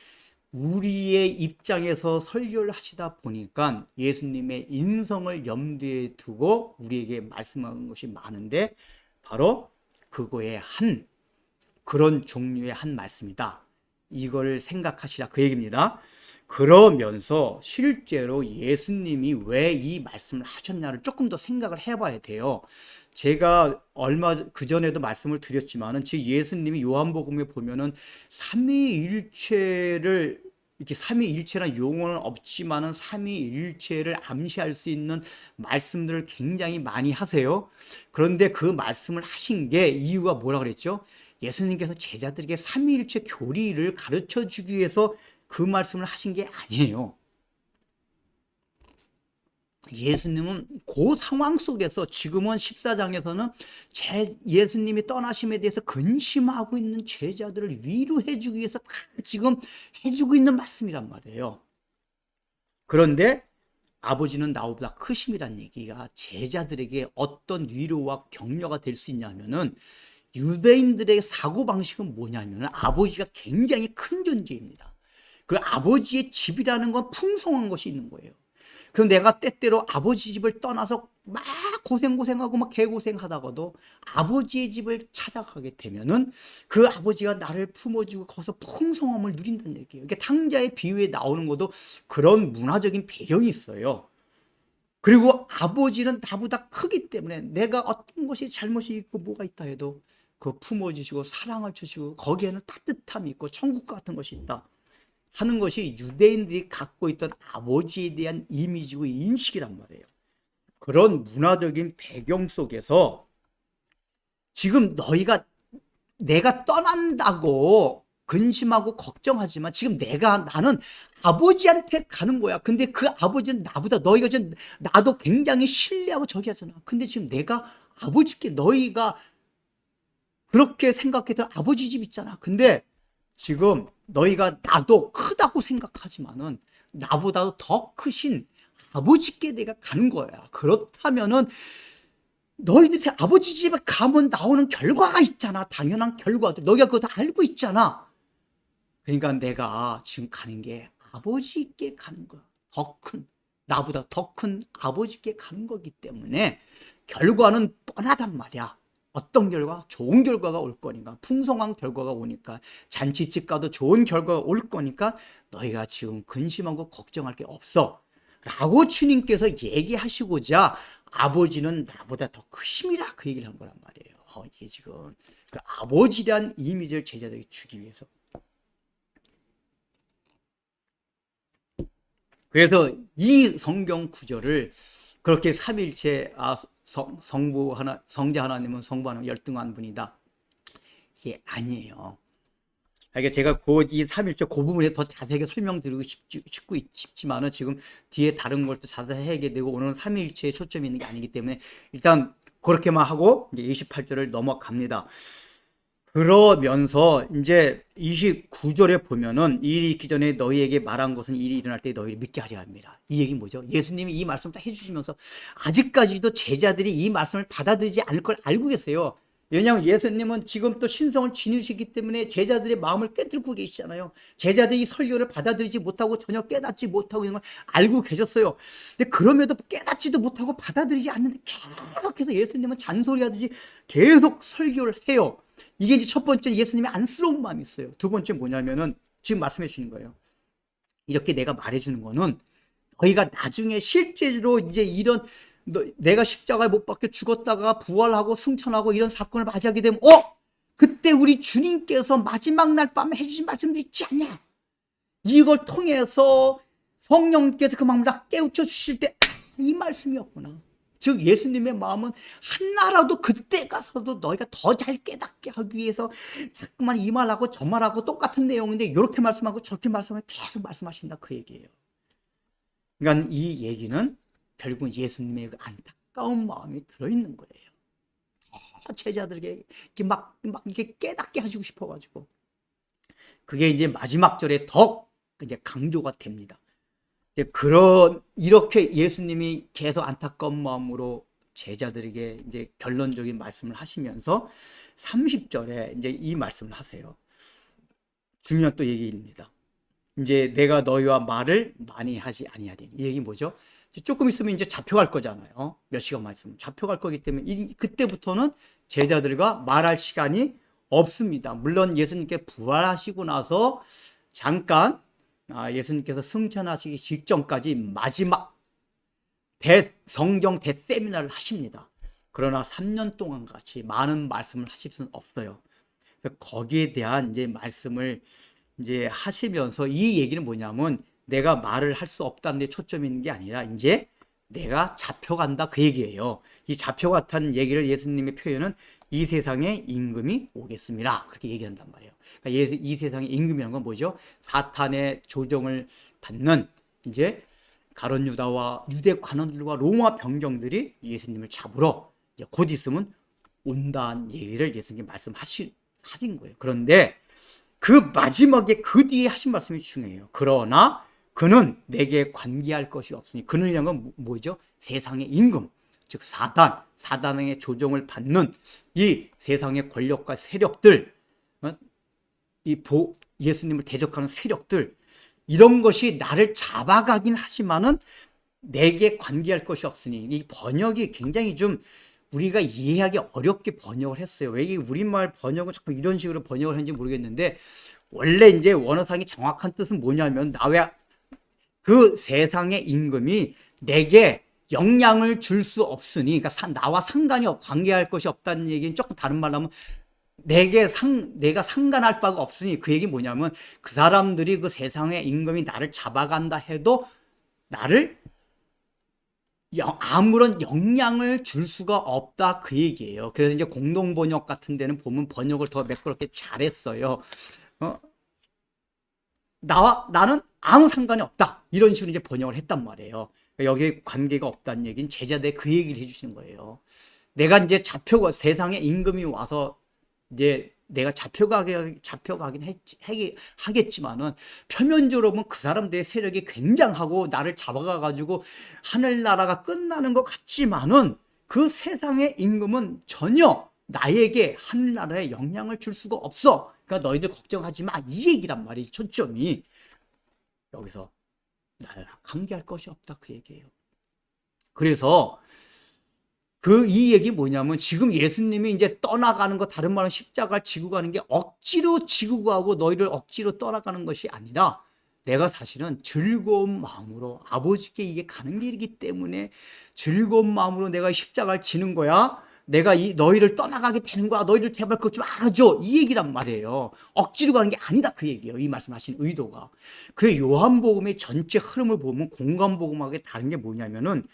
우리의 입장에서 설교를 하시다 보니까 예수님의 인성을 염두에 두고 우리에게 말씀하는 것이 많은데 바로 그거의 그런 종류의 한 말씀이다. 이걸 생각하시라 그 얘기입니다. 그러면서 실제로 예수님이 왜 이 말씀을 하셨냐를 조금 더 생각을 해봐야 돼요. 제가 그전에도 말씀을 드렸지만은 즉 예수님이 요한복음에 보면은 삼위일체를 이렇게 삼위일체란 용어는 없지만은 삼위일체를 암시할 수 있는 말씀들을 굉장히 많이 하세요. 그런데 그 말씀을 하신 게 이유가 뭐라 그랬죠? 예수님께서 제자들에게 삼위일체 교리를 가르쳐 주기 위해서 그 말씀을 하신 게 아니에요. 예수님은 그 상황 속에서 지금은 14장에서는 예수님이 떠나심에 대해서 근심하고 있는 제자들을 위로해 주기 위해서 다 지금 해주고 있는 말씀이란 말이에요. 그런데 아버지는 나보다 크심이란 얘기가 제자들에게 어떤 위로와 격려가 될 수 있냐면은 유대인들의 사고방식은 뭐냐면 아버지가 굉장히 큰 존재입니다. 그 아버지의 집이라는 건 풍성한 것이 있는 거예요. 그럼 내가 때때로 아버지 집을 떠나서 막 고생하고 막 개고생하다가도 아버지의 집을 찾아가게 되면은 그 아버지가 나를 품어주고 거기서 풍성함을 누린다는 얘기예요. 이게 탕자의 비유에 나오는 것도 그런 문화적인 배경이 있어요. 그리고 아버지는 나보다 크기 때문에 내가 어떤 것이 잘못이 있고 뭐가 있다 해도 그 품어주시고 사랑을 주시고 거기에는 따뜻함이 있고 천국 같은 것이 있다 하는 것이 유대인들이 갖고 있던 아버지에 대한 이미지고 인식이란 말이에요. 그런 문화적인 배경 속에서 지금 내가 떠난다고 근심하고 걱정하지만 지금 나는 아버지한테 가는 거야. 근데 그 아버지는 너희가 지금 나도 굉장히 신뢰하고 저기 하잖아. 근데 지금 내가 아버지께 너희가 그렇게 생각했던 아버지 집 있잖아. 근데 지금 너희가 나도 크다고 생각하지만은 나보다도 더 크신 아버지께 내가 가는 거야. 그렇다면은 너희들이 아버지 집에 가면 나오는 결과가 있잖아. 당연한 결과들. 너희가 그거 다 알고 있잖아. 그러니까 내가 지금 가는 게 아버지께 가는 거야. 나보다 더 큰 아버지께 가는 거기 때문에 결과는 뻔하단 말이야. 어떤 결과? 좋은 결과가 올 거니까, 풍성한 결과가 오니까, 잔치집 가도 좋은 결과가 올 거니까 너희가 지금 근심하고 걱정할 게 없어 라고 주님께서 얘기하시고자 아버지는 나보다 더 크심이라 그 얘기를 한 거란 말이에요. 이게 지금 그 아버지란 이미지를 제자들에게 주기 위해서. 그래서 이 성경 구절을 그렇게 삼일체 성부 하나, 성자 하나님은 성부 하나님 열등한 분이다. 이게 아니에요. 그러니까 제가 이 삼일체 그 부분에 더 자세하게 설명드리고 싶지만은 지금 뒤에 다른 걸 또 자세히 하게 되고 오늘은 삼일체에 초점이 있는 게 아니기 때문에 일단 그렇게만 하고 이제 28절을 넘어갑니다. 그러면서 이제 29절에 보면은 일이 있기 전에 너희에게 말한 것은 일이 일어날 때 너희를 믿게 하려 합니다. 이 얘기는 뭐죠? 예수님이 이 말씀을 딱 해주시면서 아직까지도 제자들이 이 말씀을 받아들이지 않을 걸 알고 계세요. 왜냐하면 예수님은 지금 또 신성을 지니시기 때문에 제자들의 마음을 꿰뚫고 계시잖아요. 제자들이 설교를 받아들이지 못하고 전혀 깨닫지 못하고 있는 걸 알고 계셨어요. 근데 그럼에도 깨닫지도 못하고 받아들이지 않는데 계속해서 예수님은 잔소리하듯이 계속 설교를 해요. 이게 이제 첫 번째 예수님의 안쓰러운 마음이 있어요. 두 번째 뭐냐면은 지금 말씀해 주시는 거예요. 이렇게 내가 말해 주는 거는 너희가 나중에 실제로 이제 이런 내가 십자가에 못 박혀 죽었다가 부활하고 승천하고 이런 사건을 맞이하게 되면 그때 우리 주님께서 마지막 날 밤에 해주신 말씀도 있지 않냐, 이걸 통해서 성령께서 그 마음을 다 깨우쳐 주실 때 이 말씀이었구나. 즉 예수님의 마음은 하나라도 그때 가서도 너희가 더 잘 깨닫게 하기 위해서 자꾸만 이 말하고 저 말하고 똑같은 내용인데 이렇게 말씀하고 저렇게 말씀하고 계속 말씀하신다, 그 얘기예요. 그러니까 이 얘기는 결국은 예수님의 그 안타까운 마음이 들어있는 거예요. 제자들에게 이렇게 막 이렇게 깨닫게 하시고 싶어가지고. 그게 이제 마지막 절에 더 이제 강조가 됩니다. 이제 이렇게 예수님이 계속 안타까운 마음으로 제자들에게 이제 결론적인 말씀을 하시면서 30절에 이제 이 말씀을 하세요. 중요한 또 얘기입니다. 이제 내가 너희와 말을 많이 하지 아니하리니. 이 얘기 뭐죠? 조금 있으면 이제 잡혀갈 거잖아요. 몇 시간만 있으면 잡혀갈 거기 때문에 그때부터는 제자들과 말할 시간이 없습니다. 물론 예수님께 부활하시고 나서 잠깐 예수님께서 승천하시기 직전까지 마지막 성경 대세미나를 하십니다. 그러나 3년 동안 같이 많은 말씀을 하실 수는 없어요. 그래서 거기에 대한 이제 말씀을 이제 하시면서 이 얘기는 뭐냐면 내가 말을 할 수 없다는 데 초점이 있는 게 아니라 이제 내가 잡혀간다, 그 얘기예요. 이 잡혀갔다는 얘기를 예수님의 표현은 이 세상에 임금이 오겠습니다, 그렇게 얘기한단 말이에요. 그러니까 이 세상의 임금이라는 건 뭐죠? 사탄의 조종을 받는 이제 가룟 유다와 유대 관원들과 로마 병정들이 예수님을 잡으러 이제 곧 있으면 온다는 얘기를 예수님 말씀하신 거예요. 그런데 그 마지막에 그 뒤에 하신 말씀이 중요해요. 그러나 그는 내게 관계할 것이 없으니. 그는 이란 건 뭐죠? 세상의 임금, 즉 사단의 조종을 받는 이 세상의 권력과 세력들, 예수님을 대적하는 세력들, 이런 것이 나를 잡아가긴 하지만은 내게 관계할 것이 없으니. 이 번역이 굉장히 좀 우리가 이해하기 어렵게 번역을 했어요. 왜 이 우리말 번역은 자꾸 이런 식으로 번역을 했는지 모르겠는데, 원래 이제 원어상의 정확한 뜻은 뭐냐면 그 세상의 임금이 내게 영향을 줄 수 없으니, 그러니까 나와 관계할 것이 없다는 얘기는 조금 다른 말로 하면 내가 상관할 바가 없으니. 그 얘기 뭐냐면 그 사람들이 그 세상의 임금이 나를 잡아간다 해도 나를 아무런 영향을 줄 수가 없다, 그 얘기예요. 그래서 이제 공동번역 같은 데는 보면 번역을 더 매끄럽게 잘했어요. 나는 아무 상관이 없다, 이런 식으로 이제 번역을 했단 말이에요. 여기에 관계가 없다는 얘기는 제자들이 그 얘기를 해주시는 거예요. 내가 이제 세상에 임금이 와서 이제 내가 잡혀가긴 하겠지만은 표면적으로 보면 그 사람들의 세력이 굉장하고 나를 잡아가가지고 하늘나라가 끝나는 것 같지만은 그 세상의 임금은 전혀 나에게 하늘나라에 영향을 줄 수가 없어. 그러니까 너희들 걱정하지 마, 이 얘기란 말이지. 초점이 여기서 나를 관계할 것이 없다, 그 얘기예요. 그래서 이 얘기 뭐냐면 지금 예수님이 이제 떠나가는 거, 다른 말은 십자가를 지고 가는 게 억지로 지고 가고 너희를 억지로 떠나가는 것이 아니라 내가 사실은 즐거운 마음으로 아버지께 이게 가는 길이기 때문에 즐거운 마음으로 내가 십자가를 지는 거야. 내가 너희를 떠나가게 되는 거야. 너희들 제발 그것 좀 알아줘, 이 얘기란 말이에요. 억지로 가는 게 아니다, 그 얘기예요. 이 말씀하신 의도가. 그 요한복음의 전체 흐름을 보면 공관복음하고 다른 게 뭐냐면은,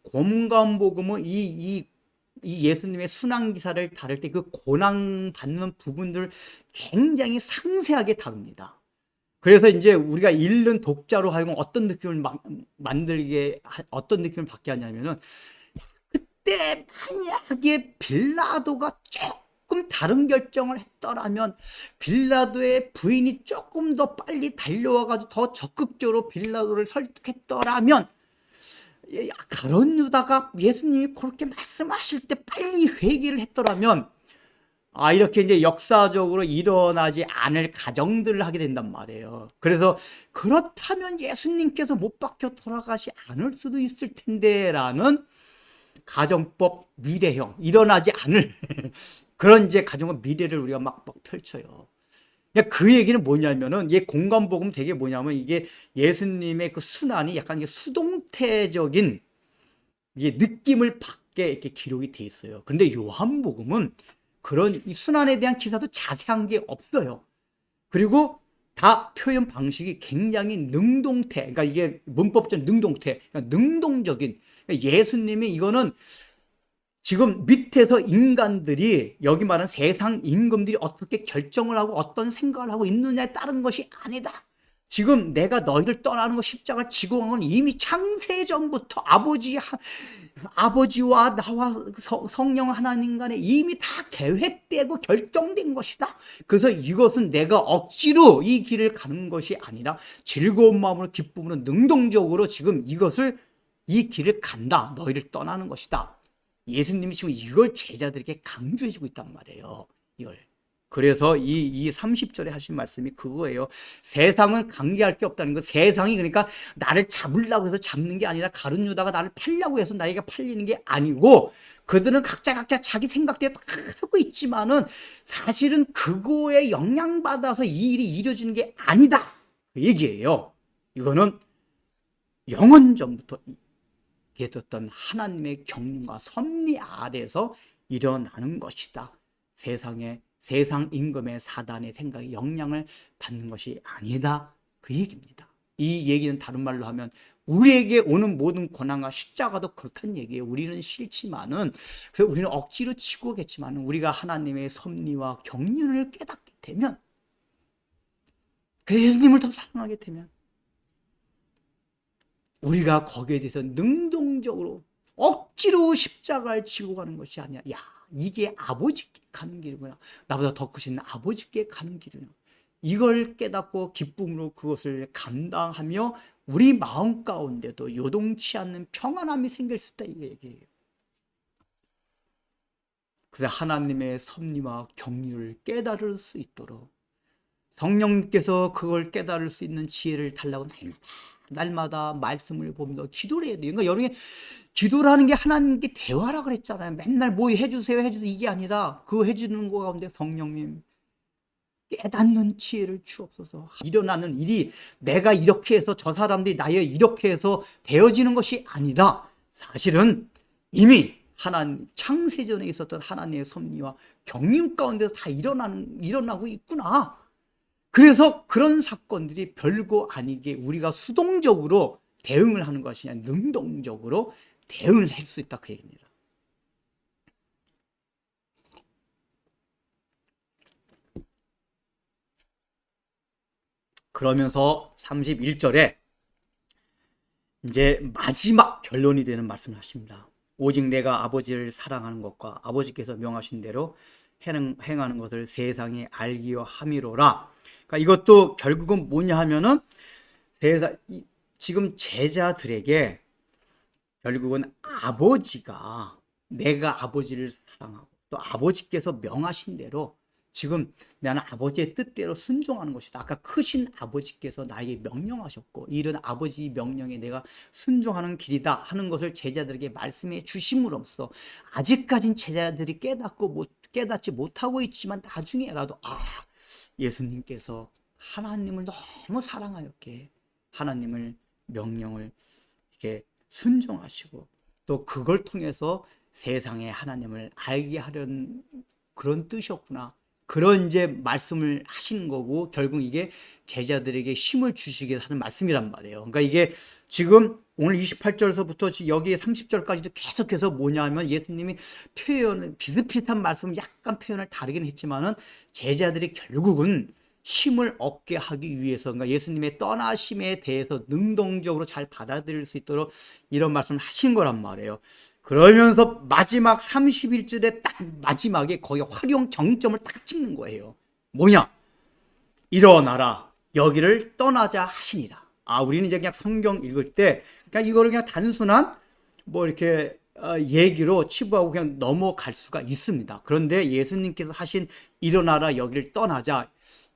공관복음은 이 예수님의 순환기사를 다룰 때 그 고난 받는 부분들을 굉장히 상세하게 다룹니다. 그래서 이제 우리가 읽는 독자로 하여금 어떤 느낌을 어떤 느낌을 받게 하냐면은, 그때 만약에 빌라도가 조금 다른 결정을 했더라면, 빌라도의 부인이 조금 더 빨리 달려와가지고 더 적극적으로 빌라도를 설득했더라면, 가룟 유다가 예수님이 그렇게 말씀하실 때 빨리 회개를 했더라면 이렇게 이제 역사적으로 일어나지 않을 가정들을 하게 된단 말이에요. 그래서 그렇다면 예수님께서 못 박혀 돌아가시 않을 수도 있을 텐데라는 가정법 미래형, 일어나지 않을 그런 이제 가정법 미래를 우리가 막 펼쳐요. 그 얘기는 뭐냐면은, 이 공간복음 되게 뭐냐면, 이게 예수님의 그 순환이 약간 이게 수동태적인 이게 느낌을 받게 이렇게 기록이 돼 있어요. 근데 요한복음은 그런 이 순환에 대한 기사도 자세한 게 없어요. 그리고 다 표현 방식이 굉장히 능동태, 그러니까 이게 문법적 능동태, 그러니까 능동적인, 그러니까 예수님이 이거는 지금 밑에서 인간들이, 여기 말하는 세상 임금들이 어떻게 결정을 하고 어떤 생각을 하고 있느냐에 따른 것이 아니다. 지금 내가 너희를 떠나는 거 십자가를 지고 간 건 이미 창세전부터 아버지와 나와 성령 하나님 간에 이미 다 계획되고 결정된 것이다. 그래서 이것은 내가 억지로 이 길을 가는 것이 아니라 즐거운 마음으로 기쁨으로 능동적으로 지금 이 길을 간다. 너희를 떠나는 것이다. 예수님이 지금 이걸 제자들에게 강조해주고 있단 말이에요. 이걸. 그래서 이 30절에 하신 말씀이 그거예요. 세상은 관계할 게 없다는 거. 세상이 그러니까 나를 잡으려고 해서 잡는 게 아니라, 가룟 유다가 나를 팔려고 해서 나에게 팔리는 게 아니고, 그들은 각자 자기 생각대로 하고 있지만은 사실은 그거에 영향받아서 이 일이 이루어지는 게 아니다. 그 얘기예요. 이거는 영원 전부터 계셨던 하나님의 경륜과 섭리 아래서 일어나는 것이다. 세상 임금의 사단의 생각에 영향을 받는 것이 아니다. 그 얘기입니다. 이 얘기는 다른 말로 하면 우리에게 오는 모든 고난과 십자가도 그렇다는 얘기예요. 우리는 싫지만은, 그래서 우리는 억지로 치고 오겠지만은, 우리가 하나님의 섭리와 경륜을 깨닫게 되면, 그 예수님을 더 사랑하게 되면, 우리가 거기에 대해서 능동적으로 억지로 십자가를 지고 가는 것이 아니야. 야, 이게 아버지께 가는 길이구나. 나보다 더 크신 아버지께 가는 길이구나. 이걸 깨닫고 기쁨으로 그것을 감당하며 우리 마음 가운데도 요동치 않는 평안함이 생길 수 있다, 이 얘기예요. 그래서 하나님의 섭리와 경륜을 깨달을 수 있도록 성령님께서 그걸 깨달을 수 있는 지혜를 달라고 날마다 말씀을 보면서 기도를 해야 돼요. 그러니까 여러분이 기도라는 게 하나님께 대화라 그랬잖아요. 맨날 뭐 해주세요 이게 아니라, 그 해주는 거 가운데 성령님 깨닫는 지혜를 주옵소서. 일어나는 일이 내가 이렇게 해서 저 사람들이 나에 이렇게 해서 되어지는 것이 아니라, 사실은 이미 창세전에 있었던 하나님의 섭리와 경륜 가운데서 다 일어나고 있구나. 그래서 그런 사건들이 별거 아니게 우리가 수동적으로 대응을 하는 것이 아니라 능동적으로 대응을 할 수 있다, 그 얘기입니다. 그러면서 31절에 이제 마지막 결론이 되는 말씀을 하십니다. 오직 내가 아버지를 사랑하는 것과 아버지께서 명하신 대로 행하는 것을 세상이 알기요 함이로라. 그러니까 이것도 결국은 뭐냐 하면은, 지금 제자들에게 결국은 아버지가, 내가 아버지를 사랑하고 또 아버지께서 명하신 대로 지금 나는 아버지의 뜻대로 순종하는 것이다. 아까 크신 아버지께서 나에게 명령하셨고, 이런 아버지 명령에 내가 순종하는 길이다 하는 것을 제자들에게 말씀해 주심으로써, 아직까진 제자들이 깨닫지 못하고 있지만 나중에라도 예수님께서 하나님을 너무 사랑하였기에 하나님을 명령을 이렇게 순종하시고, 또 그걸 통해서 세상에 하나님을 알게 하려는 그런 뜻이었구나. 그런 이제 말씀을 하시는 거고, 결국 이게 제자들에게 힘을 주시기 위해서 하는 말씀이란 말이에요. 그러니까 이게 지금 오늘 28절에서부터 여기 30절까지도 계속해서 뭐냐 하면, 예수님이 비슷비슷한 말씀을 약간 표현을 다르긴 했지만은, 제자들이 결국은 힘을 얻게 하기 위해서, 그러니까 예수님의 떠나심에 대해서 능동적으로 잘 받아들일 수 있도록 이런 말씀을 하신 거란 말이에요. 그러면서 마지막 31절에 딱 마지막에 거기 활용 정점을 딱 찍는 거예요. 뭐냐? 일어나라, 여기를 떠나자 하시니라. 우리는 이제 그냥 성경 읽을 때 그냥 이거를 그냥 단순한 뭐 이렇게 얘기로 치부하고 그냥 넘어갈 수가 있습니다. 그런데 예수님께서 하신 일어나라 여기를 떠나자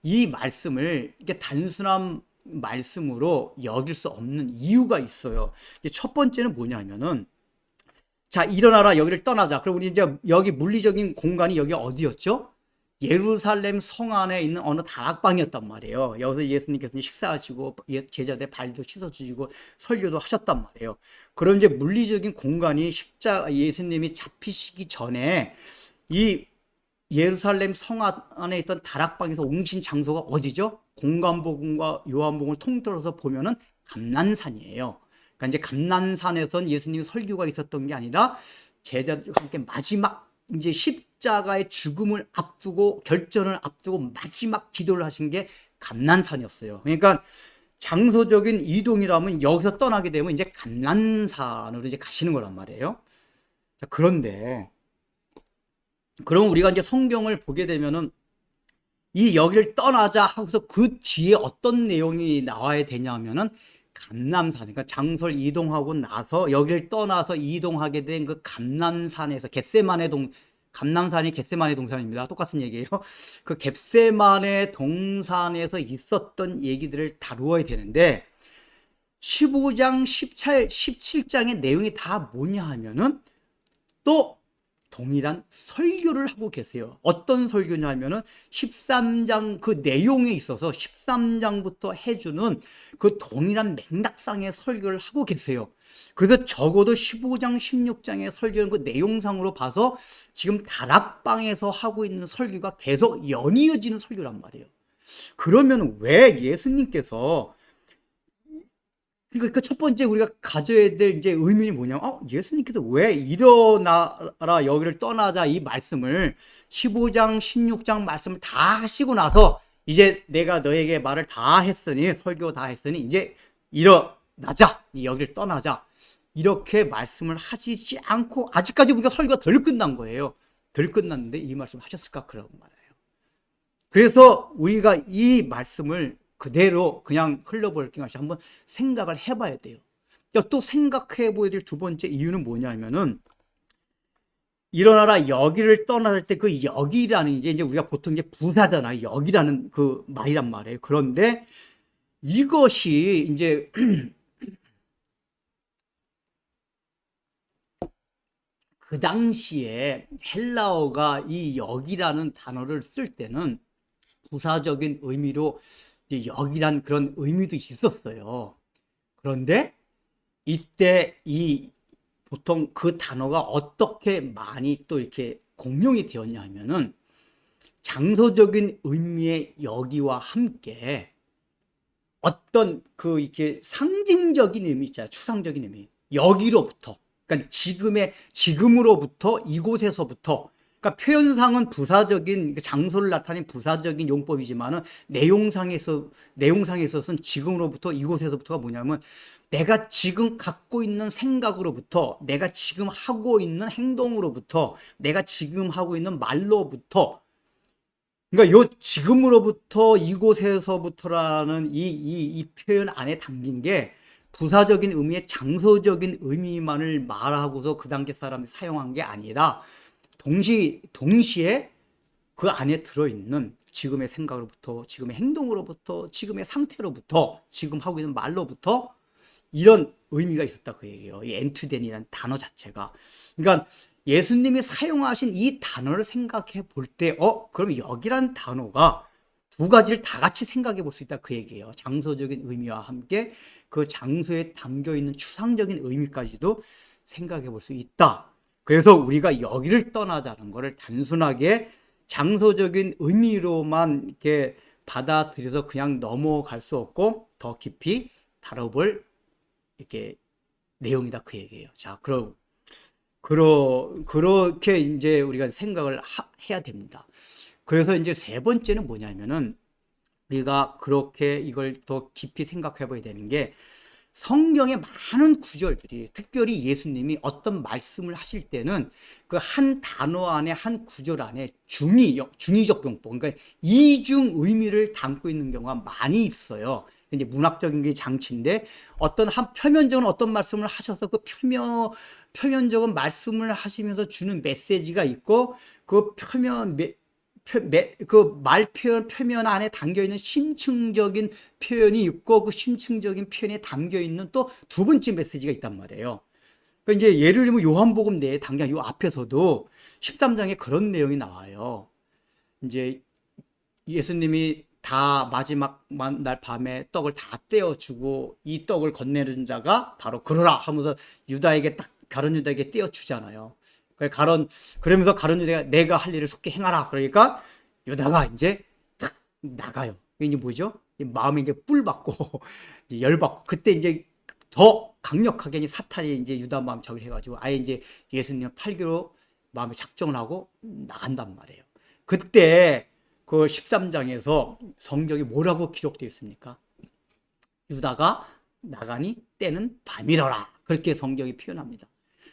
이 말씀을 이게 단순한 말씀으로 여길 수 없는 이유가 있어요. 이제 첫 번째는 뭐냐면은 자, 일어나라 여기를 떠나자. 그럼 우리 이제 여기 물리적인 공간이 여기 어디였죠? 예루살렘 성 안에 있는 어느 다락방이었단 말이에요. 여기서 예수님께서 식사하시고 제자들 발도 씻어주시고 설교도 하셨단 말이에요. 그런 이제 물리적인 공간이 예수님이 잡히시기 전에 이 예루살렘 성 안에 있던 다락방에서 옮기신 장소가 어디죠? 공관복음과 요한복음을 통틀어서 보면은 감난산이에요. 그러니까 이제 감난산에선 예수님 설교가 있었던 게 아니라 제자들과 함께 마지막 이제 십자가의 죽음을 앞두고 결전을 앞두고 마지막 기도를 하신 게 감난산이었어요. 그러니까 장소적인 이동이라면 여기서 떠나게 되면 이제 감난산으로 이제 가시는 거란 말이에요. 자, 그런데 그럼 우리가 이제 성경을 보게 되면은 이 여기를 떠나자 하고서 그 뒤에 어떤 내용이 나와야 되냐면은 감람산, 그러니까 장소를 이동하고 나서 여기를 떠나서 이동하게 된 그 감람산에서 감람산이 겟세마네 동산입니다. 똑같은 얘기예요. 그 겟세마네 동산에서 있었던 얘기들을 다루어야 되는데 15장, 17장의 내용이 다 뭐냐 하면은 또 동일한 설교를 하고 계세요. 어떤 설교냐 하면은 13장 그 내용에 있어서 13장부터 해주는 그 동일한 맥락상의 설교를 하고 계세요. 그래서 적어도 15장, 16장의 설교는 그 내용상으로 봐서 지금 다락방에서 하고 있는 설교가 계속 연이어지는 설교란 말이에요. 그러면 왜 예수님께서 그러니까 첫 번째 우리가 가져야 될 이제 의미는 뭐냐면, 예수님께서 왜 일어나라 여기를 떠나자 이 말씀을 15장, 16장 말씀을 다 하시고 나서 이제 내가 너에게 말을 다 했으니 설교 다 했으니 이제 일어나자 여기를 떠나자 이렇게 말씀을 하시지 않고 아직까지 우리가 설교가 덜 끝난 거예요. 덜 끝났는데 이 말씀 하셨을까 그런 말이에요. 그래서 우리가 이 말씀을 그대로 그냥 흘려버릴 게 아니라 한번 생각을 해봐야 돼요. 또 생각해 보여야 될 두 번째 이유는 뭐냐면은 일어나라 여기를 떠날 때 그 여기라는 게 이제 우리가 보통 이제 부사잖아요. 여기라는 그 말이란 말이에요. 그런데 이것이 이제 그 당시에 헬라어가 이 여기라는 단어를 쓸 때는 부사적인 의미로 여기란 그런 의미도 있었어요. 그런데 이때 보통 그 단어가 어떻게 많이 또 이렇게 공용이 되었냐 하면은 장소적인 의미의 여기와 함께 어떤 그 이렇게 상징적인 의미 있잖아요. 추상적인 의미. 여기로부터. 그러니까 지금으로부터 이곳에서부터 그러니까 표현상은 부사적인 장소를 나타낸 부사적인 용법이지만은 내용상에 있어서는 지금으로부터 이곳에서부터가 뭐냐면 내가 지금 갖고 있는 생각으로부터 내가 지금 하고 있는 행동으로부터 내가 지금 하고 있는 말로부터 그러니까 요 지금으로부터 이곳에서부터라는 이 표현 안에 담긴 게 부사적인 의미의 장소적인 의미만을 말하고서 그 단계 사람이 사용한 게 아니라 동시에 그 안에 들어있는 지금의 생각으로부터, 지금의 행동으로부터, 지금의 상태로부터, 지금 하고 있는 말로부터 이런 의미가 있었다 그 얘기예요. 이 엔투덴이라는 단어 자체가. 그러니까 예수님이 사용하신 이 단어를 생각해 볼 때, 그럼 여기란 단어가 두 가지를 다 같이 생각해 볼 수 있다 그 얘기예요. 장소적인 의미와 함께 그 장소에 담겨 있는 추상적인 의미까지도 생각해 볼 수 있다. 그래서 우리가 여기를 떠나자는 것을 단순하게 장소적인 의미로만 이렇게 받아들여서 그냥 넘어갈 수 없고 더 깊이 다뤄볼 이렇게 내용이다 그 얘기예요. 자, 그렇게 이제 우리가 생각을 해야 됩니다. 그래서 이제 세 번째는 뭐냐면은 우리가 그렇게 이걸 더 깊이 생각해 봐야 되는 게 성경의 많은 구절들이 특별히 예수님이 어떤 말씀을 하실 때는 그 한 단어 안에 한 구절 안에 중의적 용법 그러니까 이중 의미를 담고 있는 경우가 많이 있어요. 이제 문학적인 게 장치인데 어떤 한 표면적인 어떤 말씀을 하셔서 그 표면적인 말씀을 하시면서 주는 메시지가 있고 그 그 말 표면 안에 담겨 있는 심층적인 표현이 있고 그 심층적인 표현에 담겨 있는 또 두 번째 메시지가 있단 말이에요. 그러니까 이제 예를 들면 요한복음 내에 당장 요 앞에서도 13장에 그런 내용이 나와요. 이제 예수님이 다 마지막 날 밤에 떡을 다 떼어주고 이 떡을 건네는 자가 바로 그러라 하면서 유다에게 딱 가룟 유다에게 떼어주잖아요. 그러면서 가룟 유다가 내가 할 일을 속히 행하라. 그러니까 유다가 이제 탁 나가요. 이게 뭐죠? 마음이 이제 뿔 받고 이제 열 받고 그때 이제 더 강력하게 이제 사탄이 이제 유다 마음 저기를 해가지고 아예 이제 예수님을 팔기로 마음에 작정을 하고 나간단 말이에요. 그때 그 13장에서 성경이 뭐라고 기록되어 있습니까? 유다가 나가니 때는 밤이러라. 그렇게 성경이 표현합니다.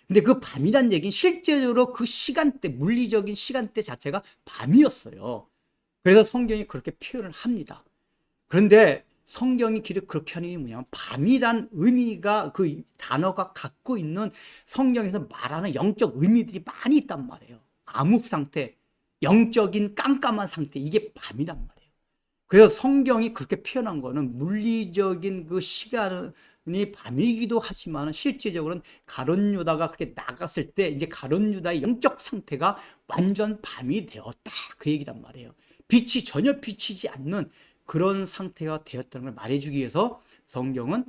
근데 그 밤이란 얘기는 실제로 그 시간대, 물리적인 시간대 자체가 밤이었어요. 그래서 성경이 그렇게 표현을 합니다. 그런데 성경이 그렇게 하는 이유는 뭐냐면 밤이란 의미가 그 단어가 갖고 있는 성경에서 말하는 영적 의미들이 많이 있단 말이에요. 암흑 상태, 영적인 깜깜한 상태, 이게 밤이란 말이에요. 그래서 성경이 그렇게 표현한 거는 물리적인 그 시간이 밤이기도 하지만 실제적으로는 가룟 유다가 그렇게 나갔을 때 이제 가룟 유다의 영적 상태가 완전 밤이 되었다. 그 얘기란 말이에요. 빛이 전혀 비치지 않는 그런 상태가 되었다는 걸 말해주기 위해서 성경은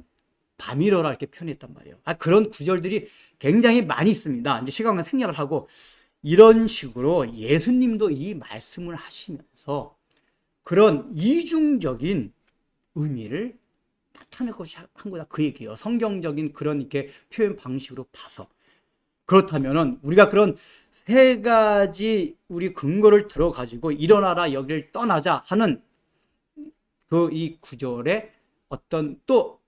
밤이러라 이렇게 표현했단 말이에요. 그런 구절들이 굉장히 많이 있습니다. 이제 시간과 생략을 하고 이런 식으로 예수님도 이 말씀을 하시면서 그런 이중적인 의미를 나타내고 한 거다 그 얘기예요. 성경적인 그런 이렇게 표현 방식으로 봐서. 그렇다면은 우리가 그런 세 가지 우리 근거를 들어 가지고 일어나라 여기를 떠나자 하는 그 이 구절에 어떤 또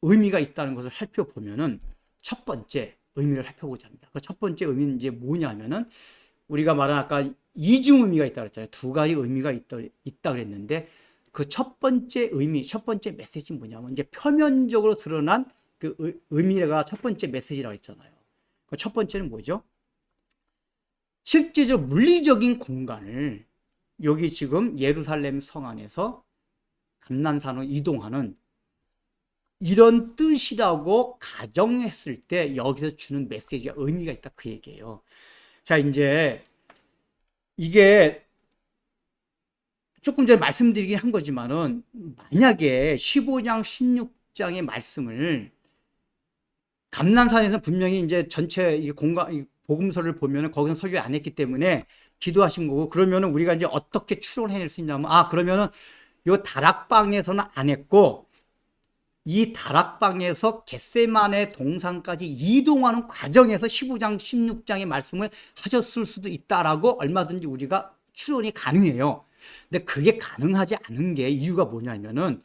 의미가 있다는 것을 살펴보면은 첫 번째 의미를 살펴보자 합니다. 그 첫 번째 의미는 이제 뭐냐면은 우리가 말한 아까 이중 의미가 있다 그랬잖아요. 두 가지 의미가 있다 그랬는데 그 첫 번째 의미, 첫 번째 메시지는 뭐냐면 이제 표면적으로 드러난 그 의미가 첫 번째 메시지라고 했잖아요. 그 첫 번째는 뭐죠? 실제적으로 물리적인 공간을 여기 지금 예루살렘 성 안에서 감난산으로 이동하는 이런 뜻이라고 가정했을 때 여기서 주는 메시지가 의미가 있다 그 얘기예요. 자, 이제 이게 조금 전에 말씀드리긴 한 거지만은 만약에 15장 16장의 말씀을 감난산에서 분명히 이제 전체 이 공간 복음서를 보면은 거기서 설교 안 했기 때문에 기도하신 거고 그러면은 우리가 이제 어떻게 추론해낼 수 있냐면 그러면은 요 다락방에서는 안 했고 이 다락방에서 겟세마네 동산까지 이동하는 과정에서 15장 16장의 말씀을 하셨을 수도 있다라고 얼마든지 우리가 추론이 가능해요. 근데 그게 가능하지 않은 게 이유가 뭐냐면은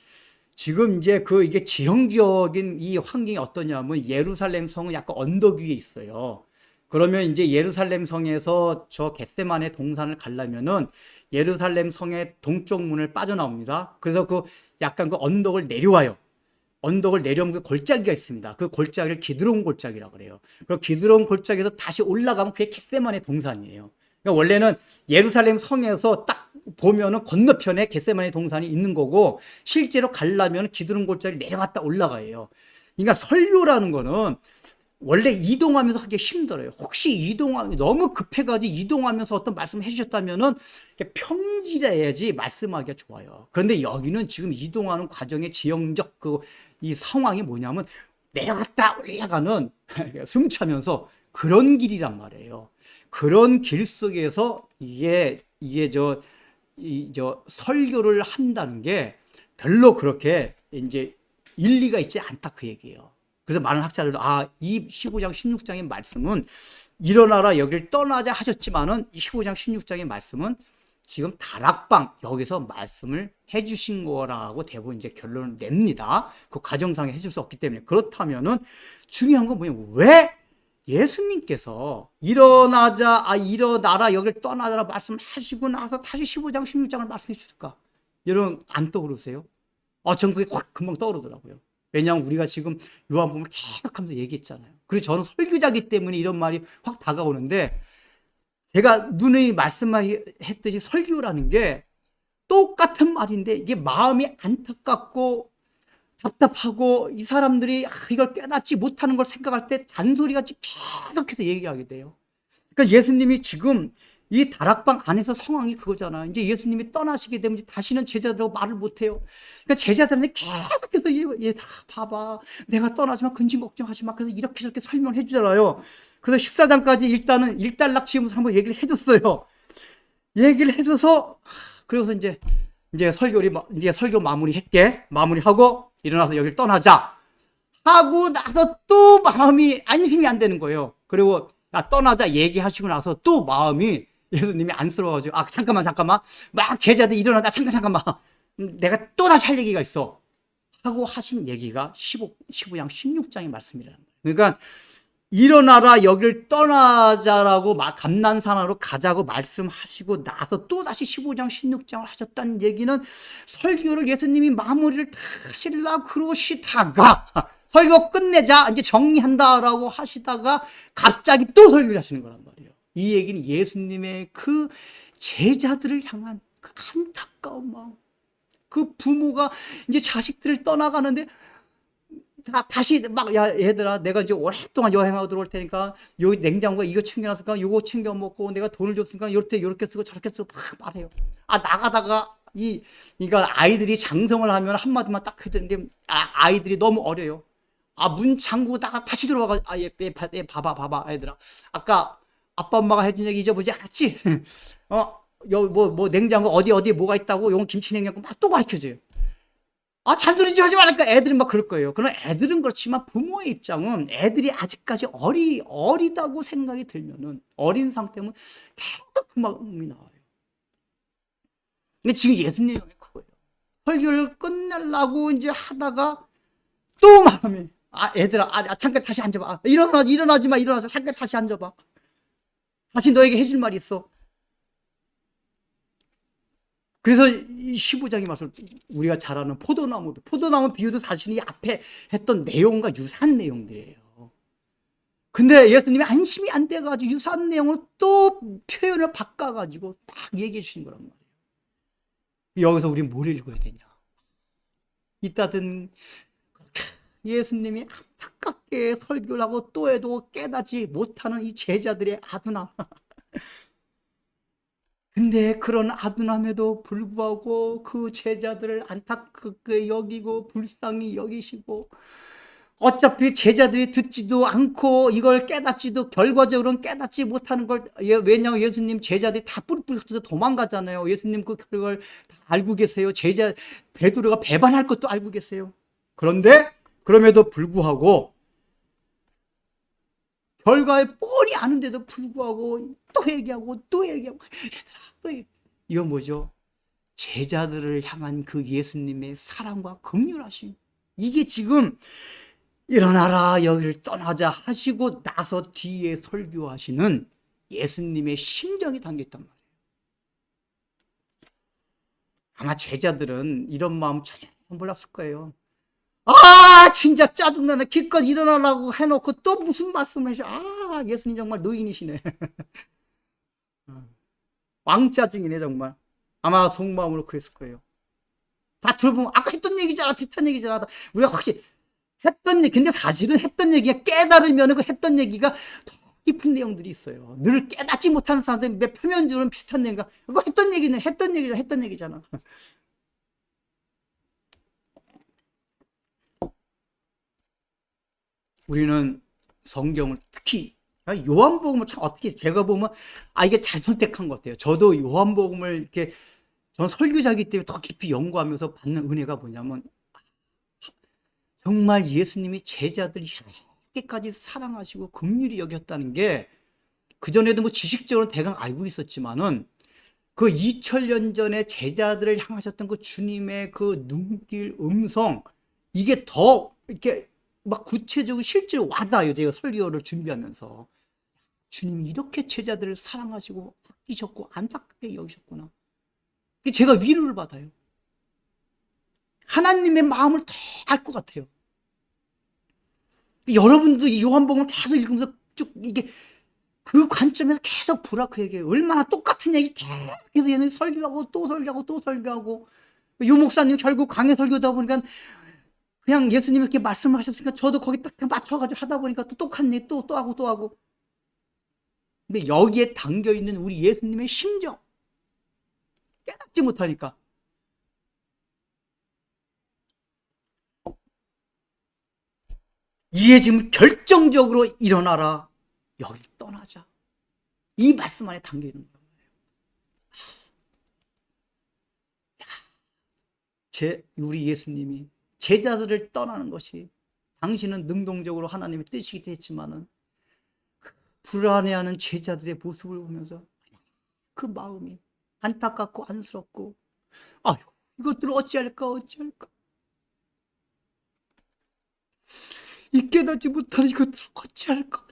지금 이제 이게 지형적인 이 환경이 어떠냐면 예루살렘 성은 약간 언덕 위에 있어요. 그러면 이제 예루살렘 성에서 저 겟세마네 동산을 가려면은 예루살렘 성의 동쪽 문을 빠져나옵니다. 그래서 약간 그 언덕을 내려와요. 언덕을 내려오면 그 골짜기가 있습니다. 그 골짜기를 기드론 골짜기라고 그래요. 그리고 기드론 골짜기에서 다시 올라가면 그게 겟세마네 동산이에요. 그러니까 원래는 예루살렘 성에서 딱 보면은 건너편에 겟세마네 동산이 있는 거고 실제로 가려면 기드론 골짜기 내려갔다 올라가요. 그러니까 설교라는 거는 원래 이동하면서 하기 힘들어요. 혹시 이동하면 너무 급해가지고 이동하면서 어떤 말씀을 해주셨다면은 평지해야지 말씀하기가 좋아요. 그런데 여기는 지금 이동하는 과정의 지형적 이 상황이 뭐냐면 내려갔다 올라가는 숨 차면서 그런 길이란 말이에요. 그런 길 속에서 이게 설교를 한다는 게 별로 그렇게 이제 일리가 있지 않다 그 얘기예요. 그래서 많은 학자들도 이 15장 16장의 말씀은 일어나라 여기를 떠나자 하셨지만은 이 15장 16장의 말씀은 지금 다락방 여기서 말씀을 해주신 거라고 대부분 이제 결론을 냅니다. 그 과정상에 해줄 수 없기 때문에. 그렇다면은 중요한 건 뭐냐면 왜 예수님께서 일어나라 여기를 떠나라 말씀하시고 나서 다시 15장 16장을 말씀해 주실까? 여러분 안 떠오르세요? 전 그게 확 금방 떠오르더라고요. 왜냐하면 우리가 지금 요한복음을 계속하면서 얘기했잖아요. 그리고 저는 설교자기 때문에 이런 말이 확 다가오는데, 제가 누누이 말씀했듯이 설교라는 게 똑같은 말인데 이게 마음이 안타깝고 답답하고 이 사람들이 이걸 깨닫지 못하는 걸 생각할 때 잔소리같이 계속해서 얘기하게 돼요. 그러니까 예수님이 지금 이 다락방 안에서 상황이 그거잖아요. 이제 예수님이 떠나시게 되면 다시는 제자들하고 말을 못해요. 그러니까 제자들한테 계속해서 얘들아 봐봐, 내가 떠나지만 근심 걱정하지 마. 그래서 이렇게 저렇게 설명해 주잖아요. 그래서 14장까지 일단은 일단락지으면서 한번 얘기를 해줬어요. 얘기를 해줘서 그래서 이제 설교 마무리하고 일어나서 여기를 떠나자 하고 나서 또 마음이 안심이 안 되는 거예요. 그리고 떠나자 얘기하시고 나서 또 마음이 예수님이 안쓰러워가지고 잠깐만 막 제자들 일어나다 잠깐만 내가 또 다시 할 얘기가 있어 하고 하신 얘기가 15장 16장의 말씀이라는 거예요. 그러니까 일어나라 여기를 떠나자라고 감난산하로 가자고 말씀하시고 나서 또다시 15장 16장을 하셨다는 얘기는 설교를 예수님이 마무리를 다 하시려고 그러시다가 설교 끝내자 이제 정리한다라고 하시다가 갑자기 또 설교를 하시는 거란 말이에요. 이 얘기는 예수님의 그 제자들을 향한 그 안타까운 마음, 그 부모가 이제 자식들을 떠나가는데 다시 막 얘들아 내가 이제 오랫동안 여행하고 들어올 테니까 요 냉장고에 이거 챙겨놨으니까 요거 챙겨 먹고 내가 돈을 줬으니까 이렇게 쓰고 저렇게 쓰고 막 말해요. 나가다가 이거 아이들이 장성을 하면 한마디만 딱 해드는데 아이들이 너무 어려요. 문 잠그다가 다시 들어와가 얘 봐봐 얘들아 아까 아빠 엄마가 해준 얘기 잊어보지 않았지? 뭐 냉장고 어디 뭐가 있다고 요건 김치 냉장고 막 또 가르쳐줘요. 잔소리 좀 하지 말라니까 애들은 막 그럴 거예요. 그러나 애들은 그렇지만 부모의 입장은 애들이 아직까지 어리다고 생각이 들면은 어린 상태면 계속 그 마음이 나와요. 근데 지금 예수님이 그거예요. 설교를 끝내려고 이제 하다가 또 마음이 애들아 잠깐 다시 앉아봐. 일어나지 마 잠깐 다시 앉아봐. 다시 너에게 해줄 말이 있어. 그래서 이 15장의 말씀 우리가 잘 아는 포도나무 비유도 사실 이 앞에 했던 내용과 유사한 내용들이에요. 근데 예수님이 안심이 안 돼가지고 유사한 내용을 또 표현을 바꿔가지고 딱 얘기해 주신 거란 말이에요. 여기서 우리 뭘 읽어야 되냐? 이따든 예수님이 안타깝게 설교를 하고 또 해도 깨닫지 못하는 이 제자들의 아둔함. 근데 그런 아둔함에도 불구하고 그 제자들을 안타깝게 여기고 불쌍히 여기시고 어차피 제자들이 듣지도 않고 이걸 깨닫지도 결과적으로는 깨닫지 못하는 걸 왜냐하면 예수님 제자들이 다 뿔뿔이 흩어져 도망가잖아요. 예수님 그 결과를 다 알고 계세요. 제자 베드로가 배반할 것도 알고 계세요. 그런데 그럼에도 불구하고 결과에 뻔히 아는데도 불구하고 또 얘기하고 얘들아 이건 뭐죠? 제자들을 향한 그 예수님의 사랑과 긍휼하심, 이게 지금 일어나라 여기를 떠나자 하시고 나서 뒤에 설교하시는 예수님의 심정이 담겨있단 말이에요. 아마 제자들은 이런 마음 전혀 몰랐을 거예요. 진짜 짜증나네. 기껏 일어나라고 해놓고 또 무슨 말씀을 하셔. 예수님 정말 노인이시네. 왕짜증이네 정말. 아마 속마음으로 그랬을 거예요. 다 들어보면 아까 했던 얘기잖아, 비슷한 얘기잖아. 우리가 확실히 했던 얘기, 근데 사실은 했던 얘기가 깨달으면 그 했던 얘기가 더 깊은 내용들이 있어요. 늘 깨닫지 못하는 사람들 몇 표면적으로는 비슷한 얘기가 그거 했던 얘기잖아. 우리는 성경을 특히 요한복음을 참 어떻게 제가 보면 이게 잘 선택한 것 같아요. 저도 요한복음을 이렇게 전 설교자이기 때문에 더 깊이 연구하면서 받는 은혜가 뭐냐면 정말 예수님이 제자들이 이렇게까지 사랑하시고 긍휼히 여겼다는 게 그전에도 뭐 지식적으로 대강 알고 있었지만은 그 2000년 전에 제자들을 향하셨던 그 주님의 그 눈길 음성, 이게 더 이렇게 막 구체적으로 실제로 와닿아요. 제가 설교를 준비하면서 주님이 이렇게 제자들을 사랑하시고 아끼셨고 안타깝게 여기셨구나. 제가 위로를 받아요. 하나님의 마음을 더 알 것 같아요. 여러분도 이 요한복음을 계속 읽으면서 쭉 이게 그 관점에서 계속 보라 그 얘기예요. 얼마나 똑같은 얘기 계속 얘는 설교하고 또 설교하고 또 설교하고. 유 목사님 결국 강해 설교다 보니까 그냥 예수님이 이렇게 말씀을 하셨으니까 저도 거기 딱 맞춰가지고 하다 보니까 또 똑같은 얘기 또 하고 또 하고. 근데 여기에 담겨 있는 우리 예수님의 심정 깨닫지 못하니까 이에 지금 결정적으로 일어나라. 여길 떠나자. 이 말씀 안에 담겨 있는 거예요. 우리 예수님이 제자들을 떠나는 것이 당신은 능동적으로 하나님의 뜻이기도 했지만은 불안해하는 제자들의 모습을 보면서 그 마음이 안타깝고 안쓰럽고 아유 이것들을 어찌할까 이 깨닫지 못하는 이것들을 어찌할까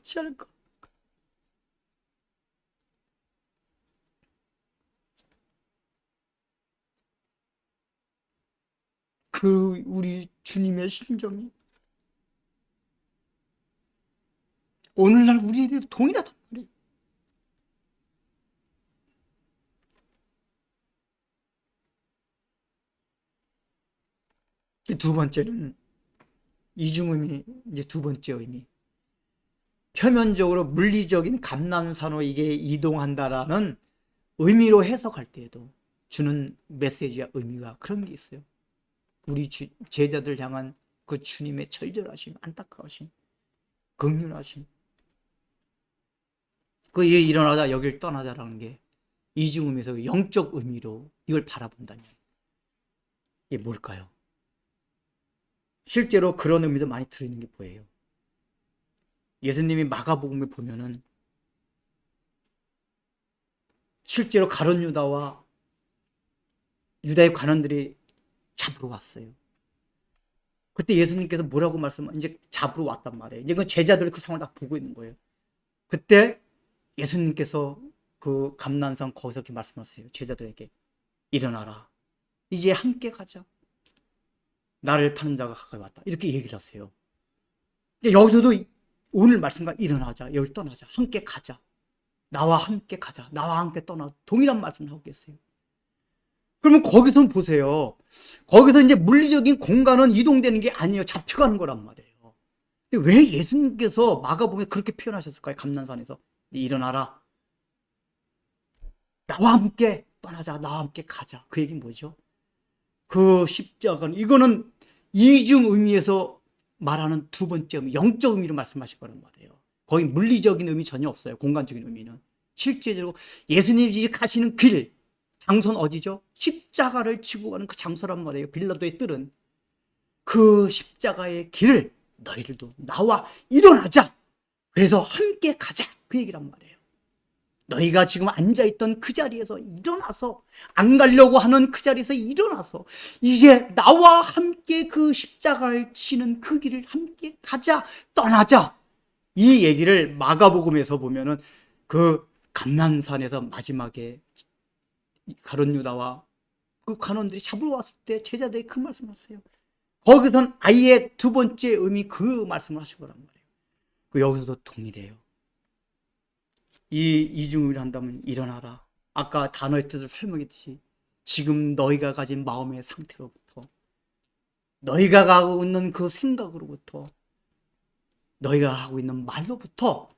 그 우리 주님의 심정이 오늘날 우리에게도 동일하단 말이에요. 두 번째는 이중의미, 이제 두 번째 의미. 표면적으로 물리적인 감람산으로 이게 이동한다라는 의미로 해석할 때에도 주는 메시지와 의미가 그런 게 있어요. 우리 제자들 향한 그 주님의 절절하심, 안타까우심, 긍휼하심. 그 일 일어나자 여길 떠나자라는 게 이중의미에서 영적 의미로 이걸 바라본다니. 이게 뭘까요? 실제로 그런 의미도 많이 들어있는 게 뭐예요? 예수님이 마가복음에 보면은 실제로 가룟 유다와 유다의 관원들이 잡으러 왔어요. 그때 예수님께서 뭐라고 이제 잡으러 왔단 말이에요. 이제 그 제자들이 그 상황을 다 보고 있는 거예요. 그때 예수님께서 그 감난산 거기서 이렇게 말씀하세요. 제자들에게 일어나라. 이제 함께 가자. 나를 파는 자가 가까이 왔다. 이렇게 얘기를 하세요. 여기서도 오늘 말씀과 일어나자. 여기 떠나자. 함께 가자. 나와 함께 가자. 나와 함께 떠나. 동일한 말씀을 하고 계세요. 그러면 거기서 보세요. 거기서 이제 물리적인 공간은 이동되는 게 아니에요. 잡혀가는 거란 말이에요. 근데 왜 예수님께서 마가복음에 그렇게 표현하셨을까요? 감난산에서 일어나라. 나와 함께 떠나자. 나와 함께 가자. 그 얘기는 뭐죠? 그 십자가는 이거는 이중 의미에서 말하는 두 번째 의미, 영적 의미로 말씀하실 거란 말이에요. 거의 물리적인 의미 전혀 없어요. 공간적인 의미는. 실제로 예수님이 가시는 길, 장소는 어디죠? 십자가를 지고 가는 그 장소란 말이에요. 빌라도의 뜰은. 그 십자가의 길을 너희들도 나와 일어나자. 그래서 함께 가자. 그 얘기란 말이에요. 너희가 지금 앉아있던 그 자리에서 일어나서 안 가려고 하는 그 자리에서 일어나서 이제 나와 함께 그 십자가를 치는 그 길을 함께 가자. 떠나자. 이 얘기를 마가복음에서 보면은 그 감난산에서 마지막에 가룟 유다와 그 관원들이 잡으러 왔을 때 제자들이 그 말씀을 하세요. 거기선 아예 두 번째 의미 그 말씀을 하신 거란 말이에요. 그 여기서도 동일해요. 이 이중의미를 한다면 일어나라. 아까 단어의 뜻을 설명했듯이 지금 너희가 가진 마음의 상태로부터 너희가 가고 있는 그 생각으로부터 너희가 하고 있는 말로부터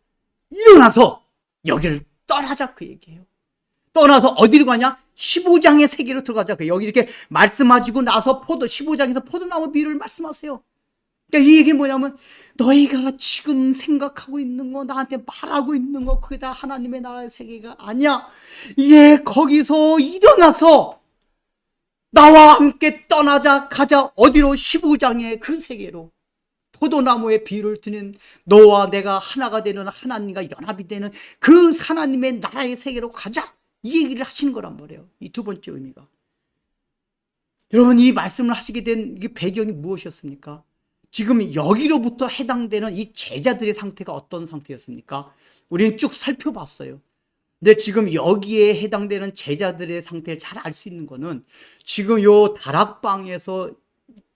일어나서 여기를 떠나자 그 얘기예요. 떠나서 어디로 가냐? 15장의 세계로 들어가자. 여기 이렇게 말씀하시고 나서 15장에서 포도나무 비유를 말씀하세요. 그러니까 이 얘기 뭐냐면 너희가 지금 생각하고 있는 거 나한테 말하고 있는 거 그게 다 하나님의 나라의 세계가 아니야. 이제 거기서 일어나서 나와 함께 떠나자 가자. 어디로? 15장의 그 세계로. 포도나무의 비유를 드는 너와 내가 하나가 되는 하나님과 연합이 되는 그 하나님의 나라의 세계로 가자. 이 얘기를 하시는 거란 말이에요. 이 두 번째 의미가. 여러분 이 말씀을 하시게 된 이 배경이 무엇이었습니까? 지금 여기로부터 해당되는 이 제자들의 상태가 어떤 상태였습니까? 우리는 쭉 살펴봤어요. 근데 지금 여기에 해당되는 제자들의 상태를 잘 알 수 있는 거는 지금 요 다락방에서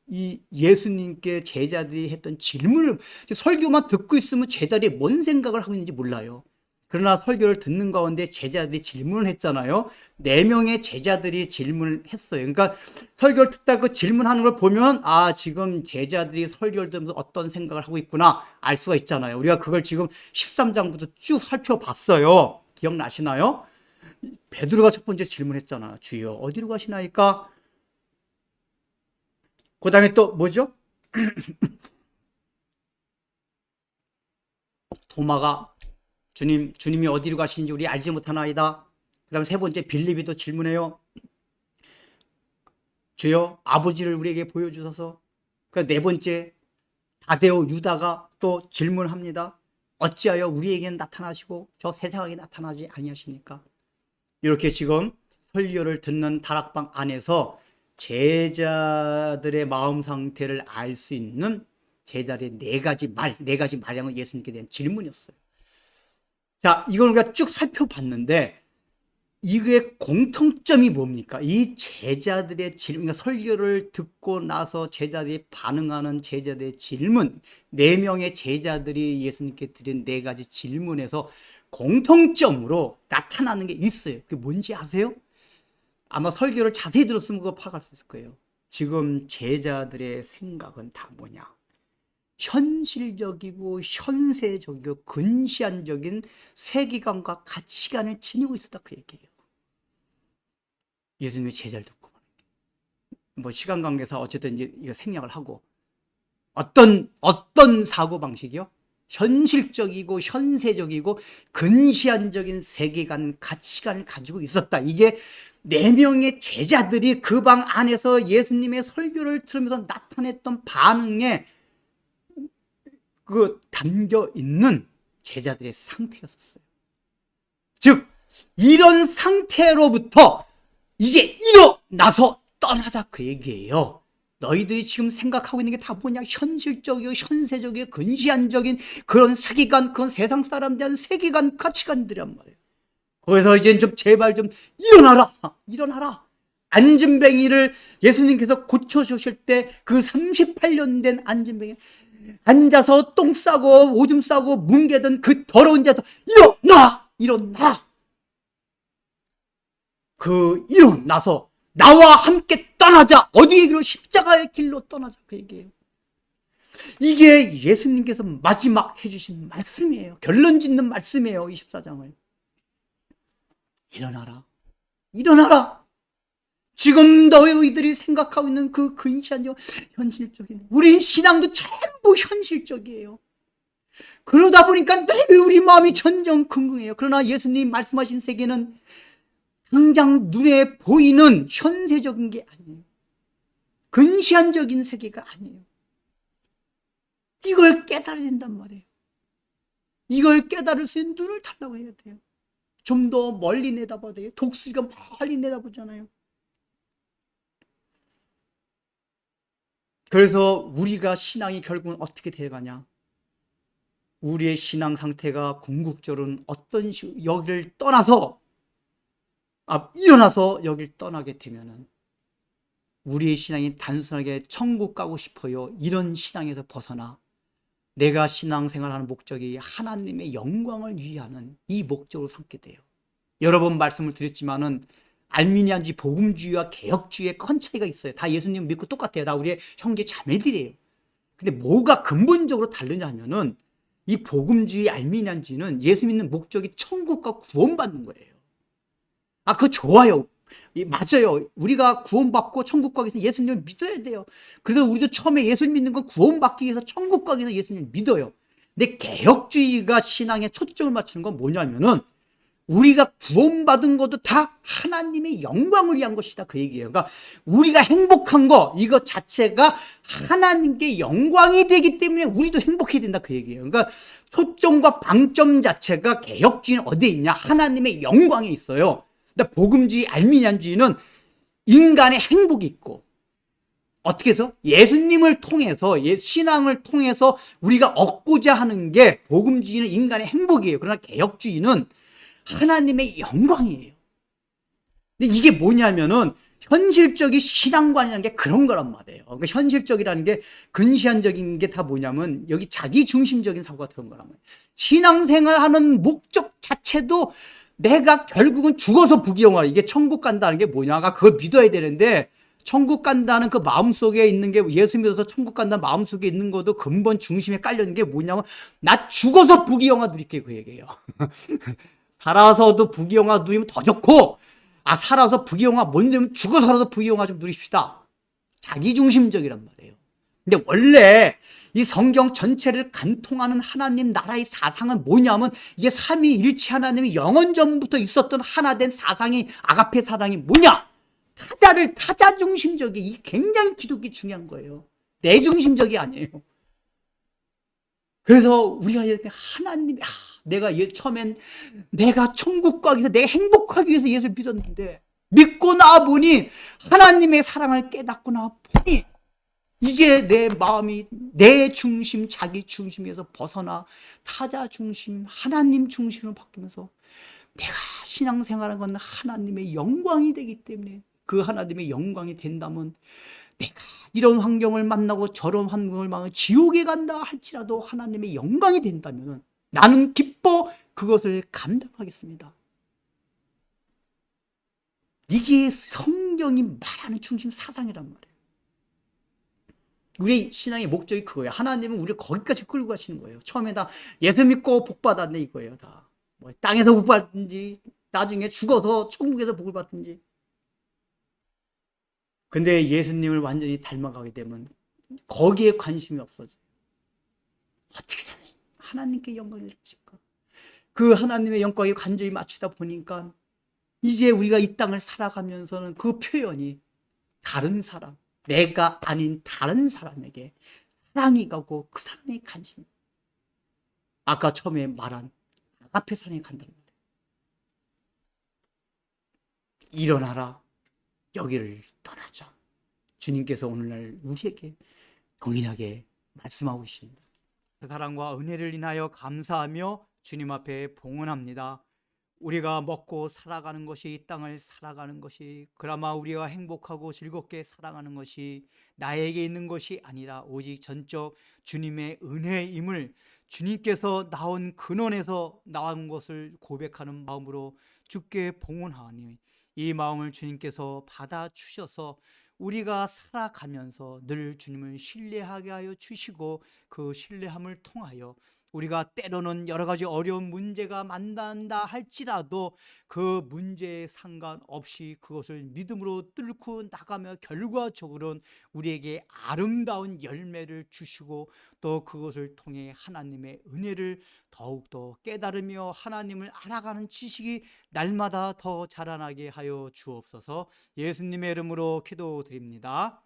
이 예수님께 제자들이 했던 질문을, 설교만 듣고 있으면 제자들이 뭔 생각을 하고 있는지 몰라요. 그러나 설교를 듣는 가운데 제자들이 질문을 했잖아요. 4명의 제자들이 질문을 했어요. 그러니까 설교를 듣다 그 질문하는 걸 보면, 아, 지금 제자들이 설교를 들으면서 어떤 생각을 하고 있구나 알 수가 있잖아요. 우리가 그걸 지금 13장부터 쭉 살펴봤어요. 기억나시나요? 베드로가 첫 번째 질문했잖아. 주여, 어디로 가시나이까? 그 다음에 또 뭐죠? 도마가 주님이 어디로 가시는지 우리 알지 못하나이다. 그 다음에 세 번째 빌립이 또 질문해요. 주여, 아버지를 우리에게 보여주소서. 그 네 번째 다데오 유다가 또 질문합니다. 어찌하여 우리에게는 나타나시고 저 세상에게 나타나지 아니하십니까? 이렇게 지금 설교를 듣는 다락방 안에서 제자들의 마음 상태를 알 수 있는 제자들의 네 가지 말량은 예수님께 대한 질문이었어요. 자, 이걸 우리가 쭉 살펴봤는데 이게 공통점이 뭡니까? 이 제자들의 질문, 그러니까 설교를 듣고 나서 제자들이 반응하는 제자들의 질문, 4명의 제자들이 예수님께 드린 4가지 질문에서 공통점으로 나타나는 게 있어요. 그게 뭔지 아세요? 아마 설교를 자세히 들었으면 그거 파악할 수 있을 거예요. 지금 제자들의 생각은 다 뭐냐? 현실적이고 현세적이고 근시안적인 세계관과 가치관을 지니고 있었다, 그 얘기예요. 예수님의 제자를 듣고 뭐 시간 관계상 어쨌든 이제 이거 생략을 하고 어떤 사고 방식이요? 현실적이고 현세적이고 근시안적인 세계관, 가치관을 가지고 있었다. 이게 4명의 제자들이 그 방 안에서 예수님의 설교를 들으면서 나타냈던 반응에 그 담겨 있는 제자들의 상태였었어요. 즉, 이런 상태로부터 이제 일어나서 떠나자, 그 얘기예요. 너희들이 지금 생각하고 있는 게 다 뭐냐? 현실적이고 현세적이고 근시안적인 그런 세계관, 그런 세상 사람들에 대한 세계관, 가치관들이란 말이에요. 그래서 이제 좀 제발 좀 일어나라. 안진뱅이를 예수님께서 고쳐주실 때 그 38년 된 안진뱅이 앉아서 똥 싸고 오줌 싸고 뭉개던 그 더러운 데서 일어나. 그 일어나서 나와 함께 떠나자. 어디의 길로? 십자가의 길로 떠나자, 그 얘기예요. 이게 예수님께서 마지막 해주신 말씀이에요. 결론 짓는 말씀이에요. 24장을. 일어나라. 지금 너희들이 생각하고 있는 그 근시안적 현실적인, 우리 신앙도 전부 현실적이에요. 그러다 보니까 늘 우리 마음이 전전긍긍해요. 그러나 예수님 말씀하신 세계는 당장 눈에 보이는 현세적인 게 아니에요. 근시안적인 세계가 아니에요. 이걸 깨달아야 된단 말이에요. 이걸 깨달을 수 있는 눈을 달라고 해야 돼요. 좀 더 멀리 내다봐야 돼요. 독수리가 멀리 내다보잖아요. 그래서 우리가 신앙이 결국은 어떻게 되어가냐? 우리의 신앙 상태가 궁극적으로는 어떤 식으로 여기를 떠나서 일어나서 여기를 떠나게 되면은 우리의 신앙이 단순하게 천국 가고 싶어요, 이런 신앙에서 벗어나 내가 신앙생활하는 목적이 하나님의 영광을 위하는 이 목적으로 삼게 돼요. 여러 번 말씀을 드렸지만은 알미니안주의, 복음주의와 개혁주의의 큰 차이가 있어요. 다 예수님 믿고 똑같아요. 다 우리의 형제 자매들이에요. 근데 뭐가 근본적으로 다르냐 하면은 이 복음주의, 알미니안주의는 예수 믿는 목적이 천국과 구원받는 거예요. 그거 좋아요. 맞아요. 우리가 구원받고 천국 가기 위해서 예수님을 믿어야 돼요. 그래서 우리도 처음에 예수님 믿는 건 구원받기 위해서, 천국 가기 위해서 예수님을 믿어요. 근데 개혁주의가 신앙에 초점을 맞추는 건 뭐냐면은 우리가 구원받은 것도 다 하나님의 영광을 위한 것이다, 그 얘기예요. 그러니까 우리가 행복한 거, 이것 자체가 하나님께 영광이 되기 때문에 우리도 행복해야 된다, 그 얘기예요. 그러니까 초점과 방점 자체가, 개혁주의는 어디에 있냐? 하나님의 영광에 있어요. 근데 복음주의, 알미니안주의는 인간의 행복이 있고, 어떻게 해서? 예수님을 통해서, 신앙을 통해서 우리가 얻고자 하는 게, 복음주의는 인간의 행복이에요. 그러나 개혁주의는 하나님의 영광이에요. 근데 이게 뭐냐면은 현실적인 신앙관이라는 게 그런 거란 말이에요. 그러니까 현실적이라는 게 근시안적인 게 다 뭐냐면 여기 자기중심적인 사고가 들은 거란 말이에요. 신앙생활하는 목적 자체도 내가 결국은 죽어서 부귀영화, 이게 천국 간다는 게 뭐냐가 그걸 믿어야 되는데, 천국 간다는 그 마음속에 있는 게, 예수 믿어서 천국 간다는 마음속에 있는 것도 근본 중심에 깔려 있는 게 뭐냐면 나 죽어서 부귀영화 누릴게, 그 얘기예요. 살아서도 부귀영화 누리면 더 좋고, 살아서 부귀영화 못 누리면 죽어서라도 부귀영화 좀 누립시다. 자기중심적이란 말이에요. 근데 원래 이 성경 전체를 간통하는 하나님 나라의 사상은 뭐냐면, 이게 삼위일체 하나님이 영원 전부터 있었던 하나된 사상이, 아가페 사랑이 뭐냐? 타자 중심적이, 이게 굉장히 기독이 중요한 거예요. 내 중심적이 아니에요. 그래서 우리가 이렇게 하나님, 내가 처음엔 내가 천국 가기 위해서, 내가 행복하기 위해서 예수를 믿었는데, 믿고 나 보니 하나님의 사랑을 깨닫고 나 보니 이제 내 마음이 내 중심, 자기 중심에서 벗어나 타자 중심, 하나님 중심으로 바뀌면서, 내가 신앙생활한 건 하나님의 영광이 되기 때문에, 그 하나님의 영광이 된다면 내가 이런 환경을 만나고 저런 환경을 만나고 지옥에 간다 할지라도 하나님의 영광이 된다면 나는 기뻐 그것을 감당하겠습니다. 이게 성경이 말하는 중심 사상이란 말이에요. 우리 신앙의 목적이 그거예요. 하나님은 우리를 거기까지 끌고 가시는 거예요. 처음에 다 예수 믿고 복 받았네 이거예요. 다 뭐 땅에서 복 받든지 나중에 죽어서 천국에서 복을 받든지. 근데 예수님을 완전히 닮아가게 되면 거기에 관심이 없어져요. 어떻게 되면 하나님께 영광이 될 것일까? 그 하나님의 영광에 간절히 맞추다 보니까 이제 우리가 이 땅을 살아가면서는 그 표현이 다른 사람, 내가 아닌 다른 사람에게 사랑이 가고 그 사람의 관심, 아까 처음에 말한 아가페 사랑이 간다는 말이에요. 일어나라, 여기를 떠나자. 주님께서 오늘날 우리에게 동일하게 말씀하고 계십니다. 그 사랑과 은혜를 인하여 감사하며 주님 앞에 봉헌합니다. 우리가 먹고 살아가는 것이, 이 땅을 살아가는 것이, 그나마 우리가 행복하고 즐겁게 살아가는 것이 나에게 있는 것이 아니라 오직 전적 주님의 은혜임을, 주님께서 나온 근원에서 나온 것을 고백하는 마음으로 주께 봉헌하니, 이 마음을 주님께서 받아주셔서 우리가 살아가면서 늘 주님을 신뢰하게 하여 주시고, 그 신뢰함을 통하여 우리가 때로는 여러 가지 어려운 문제가 만난다 할지라도 그 문제에 상관없이 그것을 믿음으로 뚫고 나가며 결과적으로는 우리에게 아름다운 열매를 주시고, 또 그것을 통해 하나님의 은혜를 더욱더 깨달으며 하나님을 알아가는 지식이 날마다 더 자라나게 하여 주옵소서. 예수님의 이름으로 기도드립니다.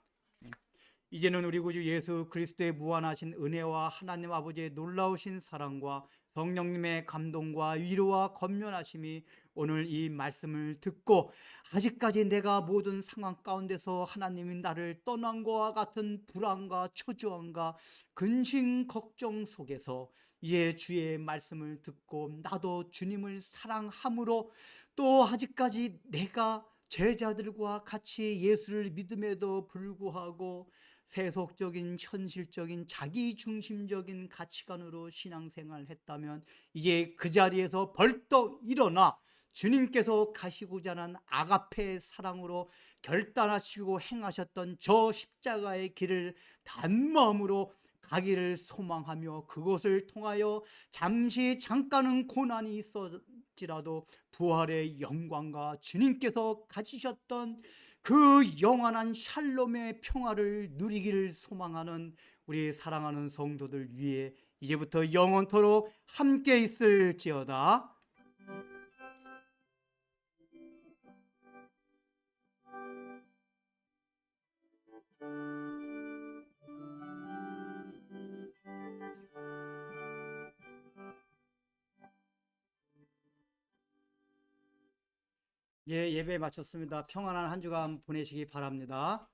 이제는 우리 구주 예수 그리스도의 무한하신 은혜와 하나님 아버지의 놀라우신 사랑과 성령님의 감동과 위로와 권면하심이 오늘 이 말씀을 듣고 아직까지 내가 모든 상황 가운데서 하나님이 나를 떠난 것과 같은 불안과 초조함과 근심 걱정 속에서 이제 주의 말씀을 듣고 나도 주님을 사랑함으로, 또 아직까지 내가 제자들과 같이 예수를 믿음에도 불구하고 세속적인 현실적인 자기중심적인 가치관으로 신앙생활을 했다면 이제 그 자리에서 벌떡 일어나 주님께서 가시고자 하는 아가페 사랑으로 결단하시고 행하셨던 저 십자가의 길을 단마음으로 가기를 소망하며, 그것을 통하여 잠깐은 고난이 있었지라도 부활의 영광과 주님께서 가지셨던 그 영원한 샬롬의 평화를 누리기를 소망하는 우리 사랑하는 성도들 위해 이제부터 영원토록 함께 있을지어다. 예, 예배 마쳤습니다. 평안한 한 주간 보내시기 바랍니다.